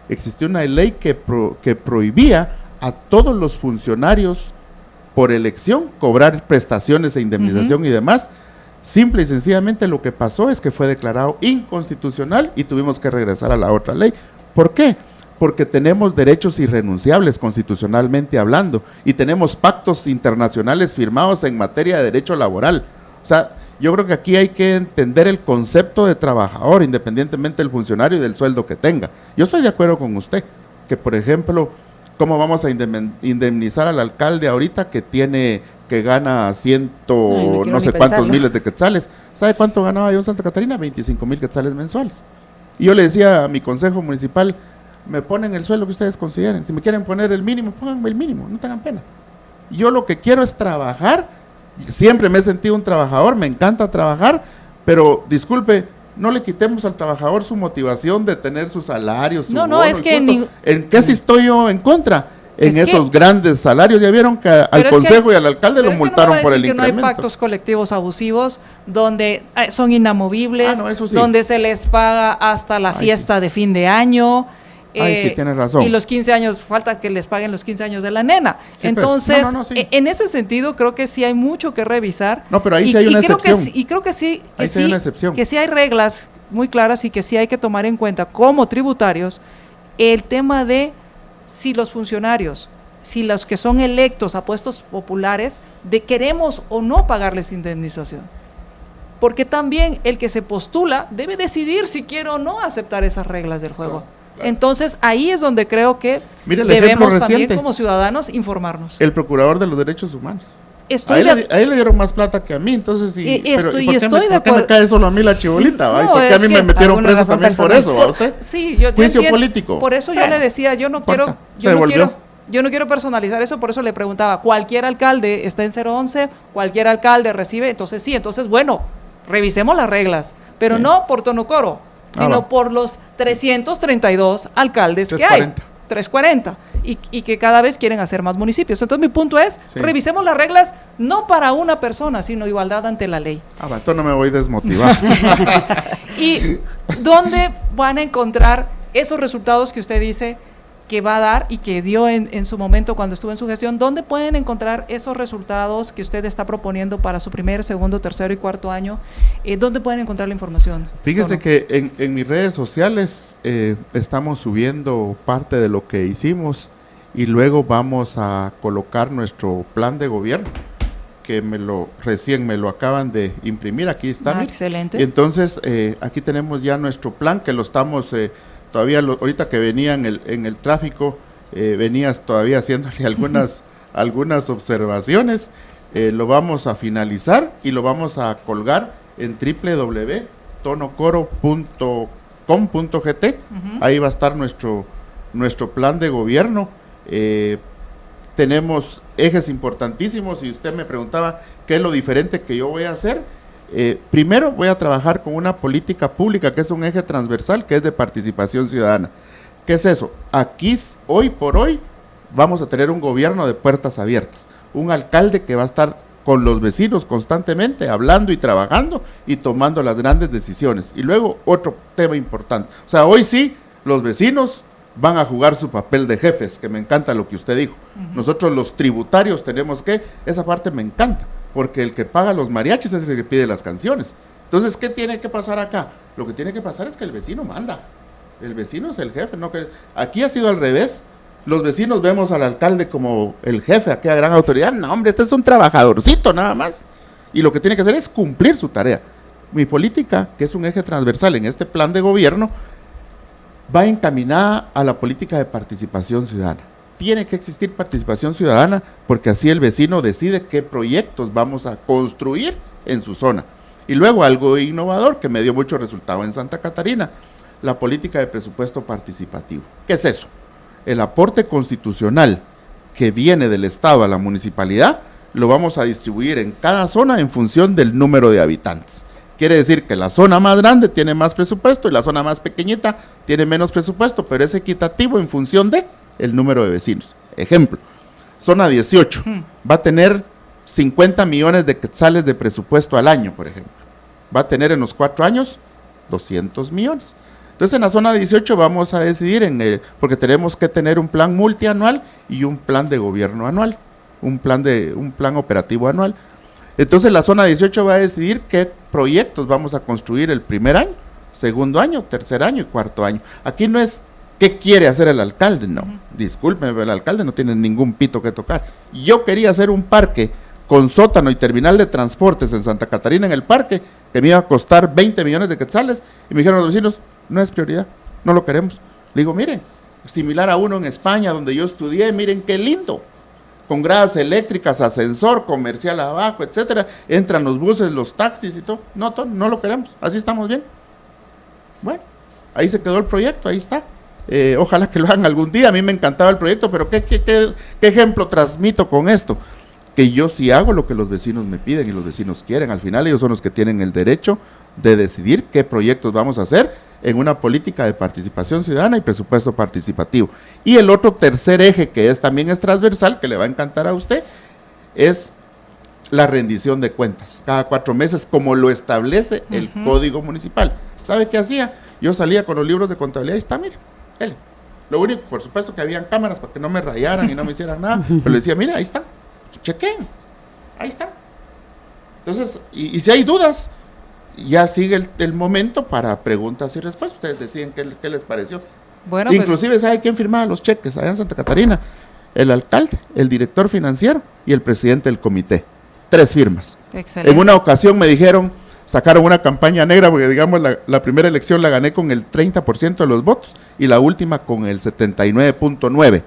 Existió una ley que prohibía a todos los funcionarios por elección cobrar prestaciones e indemnización y demás. Simple y sencillamente lo que pasó es que fue declarado inconstitucional y tuvimos que regresar a la otra ley. ¿Por qué? Porque tenemos derechos irrenunciables constitucionalmente hablando y tenemos pactos internacionales firmados en materia de derecho laboral. O sea, yo creo que aquí hay que entender el concepto de trabajador, independientemente del funcionario y del sueldo que tenga. Yo estoy de acuerdo con usted, que por ejemplo, ¿cómo vamos a indemnizar al alcalde ahorita que gana no sé cuántos miles de quetzales? ¿Sabe cuánto ganaba yo en Santa Catarina? 25,000 quetzales mensuales. Y yo le decía a mi consejo municipal, me ponen el sueldo que ustedes consideren. Si me quieren poner el mínimo, pónganme el mínimo, no tengan pena. Yo lo que quiero es trabajar. Siempre me he sentido un trabajador, me encanta trabajar, pero disculpe, no le quitemos al trabajador su motivación de tener su salario, su bono, es que ¿en qué si estoy yo en contra? En esos grandes salarios, ya vieron que al consejo y al alcalde lo multaron por el incremento. No hay pactos colectivos abusivos donde son inamovibles, eso sí. Donde se les paga hasta la fiesta de fin de año. Sí, tienes razón. Y los 15 años, falta que les paguen los 15 años de la nena. Sí, entonces, pues. Sí. En ese sentido, creo que sí hay mucho que revisar. No, pero ahí sí hay una excepción. Creo que sí hay una excepción. Que sí hay reglas muy claras y que sí hay que tomar en cuenta como tributarios el tema de si los funcionarios, si los que son electos a puestos populares, de queremos o no pagarles indemnización. Porque también el que se postula debe decidir si quiere o no aceptar esas reglas del juego. Claro. Entonces, ahí es donde creo que debemos también como ciudadanos informarnos. El Procurador de los Derechos Humanos. A él le dieron más plata que a mí, entonces sí. ¿Por qué me cae solo a mí la chibolita? No, ¿por qué a mí me metieron preso también por eso? ¿A usted? Sí, yo juicio político. Por eso yo le decía, yo no quiero personalizar eso, por eso le preguntaba, ¿cualquier alcalde está en 011? ¿Cualquier alcalde recibe? Entonces sí, bueno, revisemos las reglas, pero no por Tonocoro, sino por los 332 alcaldes 340. Que hay. 340. Y que cada vez quieren hacer más municipios. Entonces mi punto es, revisemos las reglas no para una persona, sino igualdad ante la ley. Entonces no me voy desmotivado. ¿Y dónde van a encontrar esos resultados que usted dice que va a dar y que dio en su momento cuando estuvo en su gestión? ¿Dónde pueden encontrar esos resultados que usted está proponiendo para su primer, segundo, tercero y cuarto año? ¿Dónde pueden encontrar la información? Fíjese que en mis redes sociales estamos subiendo parte de lo que hicimos y luego vamos a colocar nuestro plan de gobierno, que recién me lo acaban de imprimir, aquí está. Excelente. Y entonces aquí tenemos ya nuestro plan que lo estamos... todavía ahorita que venía en el tráfico, venías todavía haciéndole algunas observaciones, lo vamos a finalizar y lo vamos a colgar en www.tonocoro.com.gt. Ahí va a estar nuestro plan de gobierno. Tenemos ejes importantísimos y usted me preguntaba qué es lo diferente que yo voy a hacer. Primero voy a trabajar con una política pública que es un eje transversal, que es de participación ciudadana. ¿Qué es eso? Aquí, hoy por hoy, vamos a tener un gobierno de puertas abiertas, un alcalde que va a estar con los vecinos constantemente, hablando y trabajando y tomando las grandes decisiones. Y luego otro tema importante, o sea, hoy sí, los vecinos van a jugar su papel de jefes, que me encanta lo que usted dijo. Nosotros los tributarios tenemos esa parte me encanta, porque el que paga los mariachis es el que pide las canciones. Entonces, ¿qué tiene que pasar acá? Lo que tiene que pasar es que el vecino manda. El vecino es el jefe, ¿no? Aquí ha sido al revés. Los vecinos vemos al alcalde como el jefe, aquella gran autoridad. No, hombre, este es un trabajadorcito nada más. Y lo que tiene que hacer es cumplir su tarea. Mi política, que es un eje transversal en este plan de gobierno, va encaminada a la política de participación ciudadana. Tiene que existir participación ciudadana porque así el vecino decide qué proyectos vamos a construir en su zona. Y luego algo innovador que me dio mucho resultado en Santa Catarina, la política de presupuesto participativo. ¿Qué es eso? El aporte constitucional que viene del Estado a la municipalidad lo vamos a distribuir en cada zona en función del número de habitantes. Quiere decir que la zona más grande tiene más presupuesto y la zona más pequeñita tiene menos presupuesto, pero es equitativo en función de el número de vecinos. Ejemplo, zona 18 va a tener 50 millones de quetzales de presupuesto al año, por ejemplo. Va a tener en los 4 años 200 millones. Entonces en la zona 18 vamos a decidir, porque tenemos que tener un plan multianual y un plan de gobierno anual, un plan operativo anual. Entonces la zona 18 va a decidir qué proyectos vamos a construir el primer año, segundo año, tercer año y cuarto año. Aquí no es qué quiere hacer el alcalde, no. Discúlpeme, el alcalde no tiene ningún pito que tocar. Yo quería hacer un parque con sótano y terminal de transportes en Santa Catarina, en el parque, que me iba a costar 20 millones de quetzales, y me dijeron los vecinos, no es prioridad, no lo queremos. Le digo, miren, similar a uno en España, donde yo estudié, miren qué lindo, con gradas eléctricas, ascensor, comercial abajo, etcétera, entran los buses, los taxis y todo. No, no lo queremos, así estamos bien. Bueno, ahí se quedó el proyecto, ahí está. Ojalá que lo hagan algún día. A mí me encantaba el proyecto, pero ¿qué ejemplo transmito con esto? Que yo sí hago lo que los vecinos me piden y los vecinos quieren. Al final ellos son los que tienen el derecho de decidir qué proyectos vamos a hacer en una política de participación ciudadana y presupuesto participativo. Y el otro tercer eje, que también es transversal, que le va a encantar a usted, es la rendición de cuentas. Cada 4 meses, como lo establece el Código Municipal. ¿Sabe qué hacía? Yo salía con los libros de contabilidad y está, mire, él. Lo único, por supuesto, que habían cámaras para que no me rayaran y no me hicieran nada, pero le decía, mira, ahí está, chequen, ahí está. Entonces, y si hay dudas, ya sigue el momento para preguntas y respuestas. Ustedes deciden qué les pareció. Bueno, inclusive, pues, ¿sabe quién firmaba los cheques allá en Santa Catarina? El alcalde, el director financiero y el presidente del comité. 3 firmas. Excelente. En una ocasión me dijeron, sacaron una campaña negra, porque digamos la primera elección la gané con el 30% de los votos y la última con el 79.9%.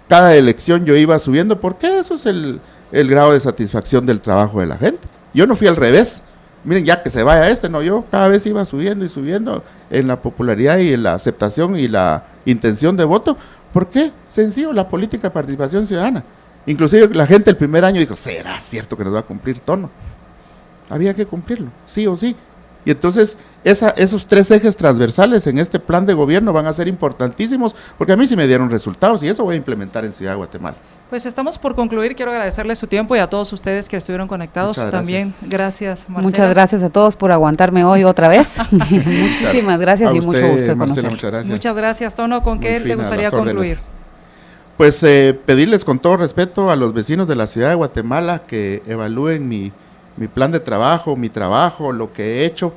Cada elección yo iba subiendo, porque eso es el grado de satisfacción del trabajo de la gente. Yo no fui al revés. Miren, ya que se vaya no, yo cada vez iba subiendo y subiendo en la popularidad y en la aceptación y la intención de voto. ¿Por qué? Sencillo, la política de participación ciudadana. Inclusive la gente el primer año dijo, ¿será cierto que nos va a cumplir tono? Había que cumplirlo, sí o sí. Y entonces esos 3 ejes transversales en este plan de gobierno van a ser importantísimos, porque a mí sí me dieron resultados y eso voy a implementar en Ciudad de Guatemala. Pues estamos por concluir. Quiero agradecerles su tiempo y a todos ustedes que estuvieron conectados. También gracias, Marcela. Muchas gracias a todos por aguantarme hoy otra vez. Muchísimas gracias y mucho gusto de conocer. Muchas gracias. Muchas gracias, Tono. ¿Con qué te gustaría concluir? Pues pedirles con todo respeto a los vecinos de la Ciudad de Guatemala que evalúen mi plan de trabajo, mi trabajo, lo que he hecho.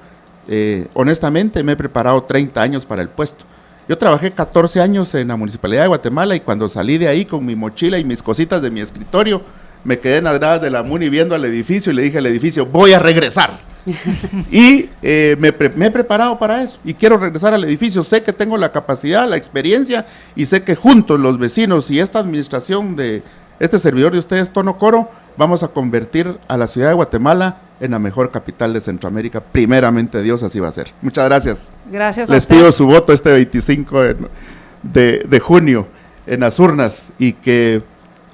Honestamente me he preparado 30 años para el puesto. Yo trabajé 14 años en la Municipalidad de Guatemala y cuando salí de ahí con mi mochila y mis cositas de mi escritorio, me quedé en las gradas de la MUNI viendo al edificio y le dije al edificio, voy a regresar. Y me he preparado para eso y quiero regresar al edificio. Sé que tengo la capacidad, la experiencia y sé que juntos los vecinos y esta administración de este servidor de ustedes, Tono Coro, vamos a convertir a la Ciudad de Guatemala en la mejor capital de Centroamérica. Primeramente Dios, así va a ser. Muchas gracias. Gracias. Les pido su voto este 25 de junio en las urnas y que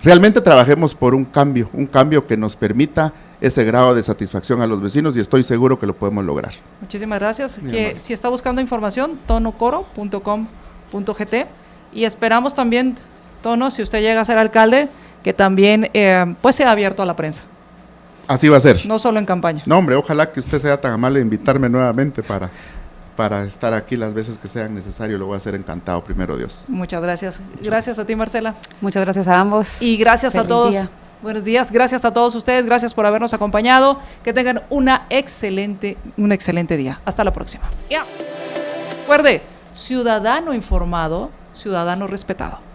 realmente trabajemos por un cambio que nos permita ese grado de satisfacción a los vecinos y estoy seguro que lo podemos lograr. Muchísimas gracias. Si está buscando información, tonocoro.com.gt y esperamos también, Tono, si usted llega a ser alcalde, que también pues sea abierto a la prensa. Así va a ser. No solo en campaña. No, hombre, ojalá que usted sea tan amable de invitarme nuevamente para estar aquí las veces que sean necesario. Lo voy a hacer encantado, primero Dios. Muchas gracias. Gracias a ti, Marcela. Muchas gracias a ambos. Y gracias a todos. Buenos días. Gracias a todos ustedes. Gracias por habernos acompañado. Que tengan un excelente día. Hasta la próxima. Recuerde, ciudadano informado, ciudadano respetado.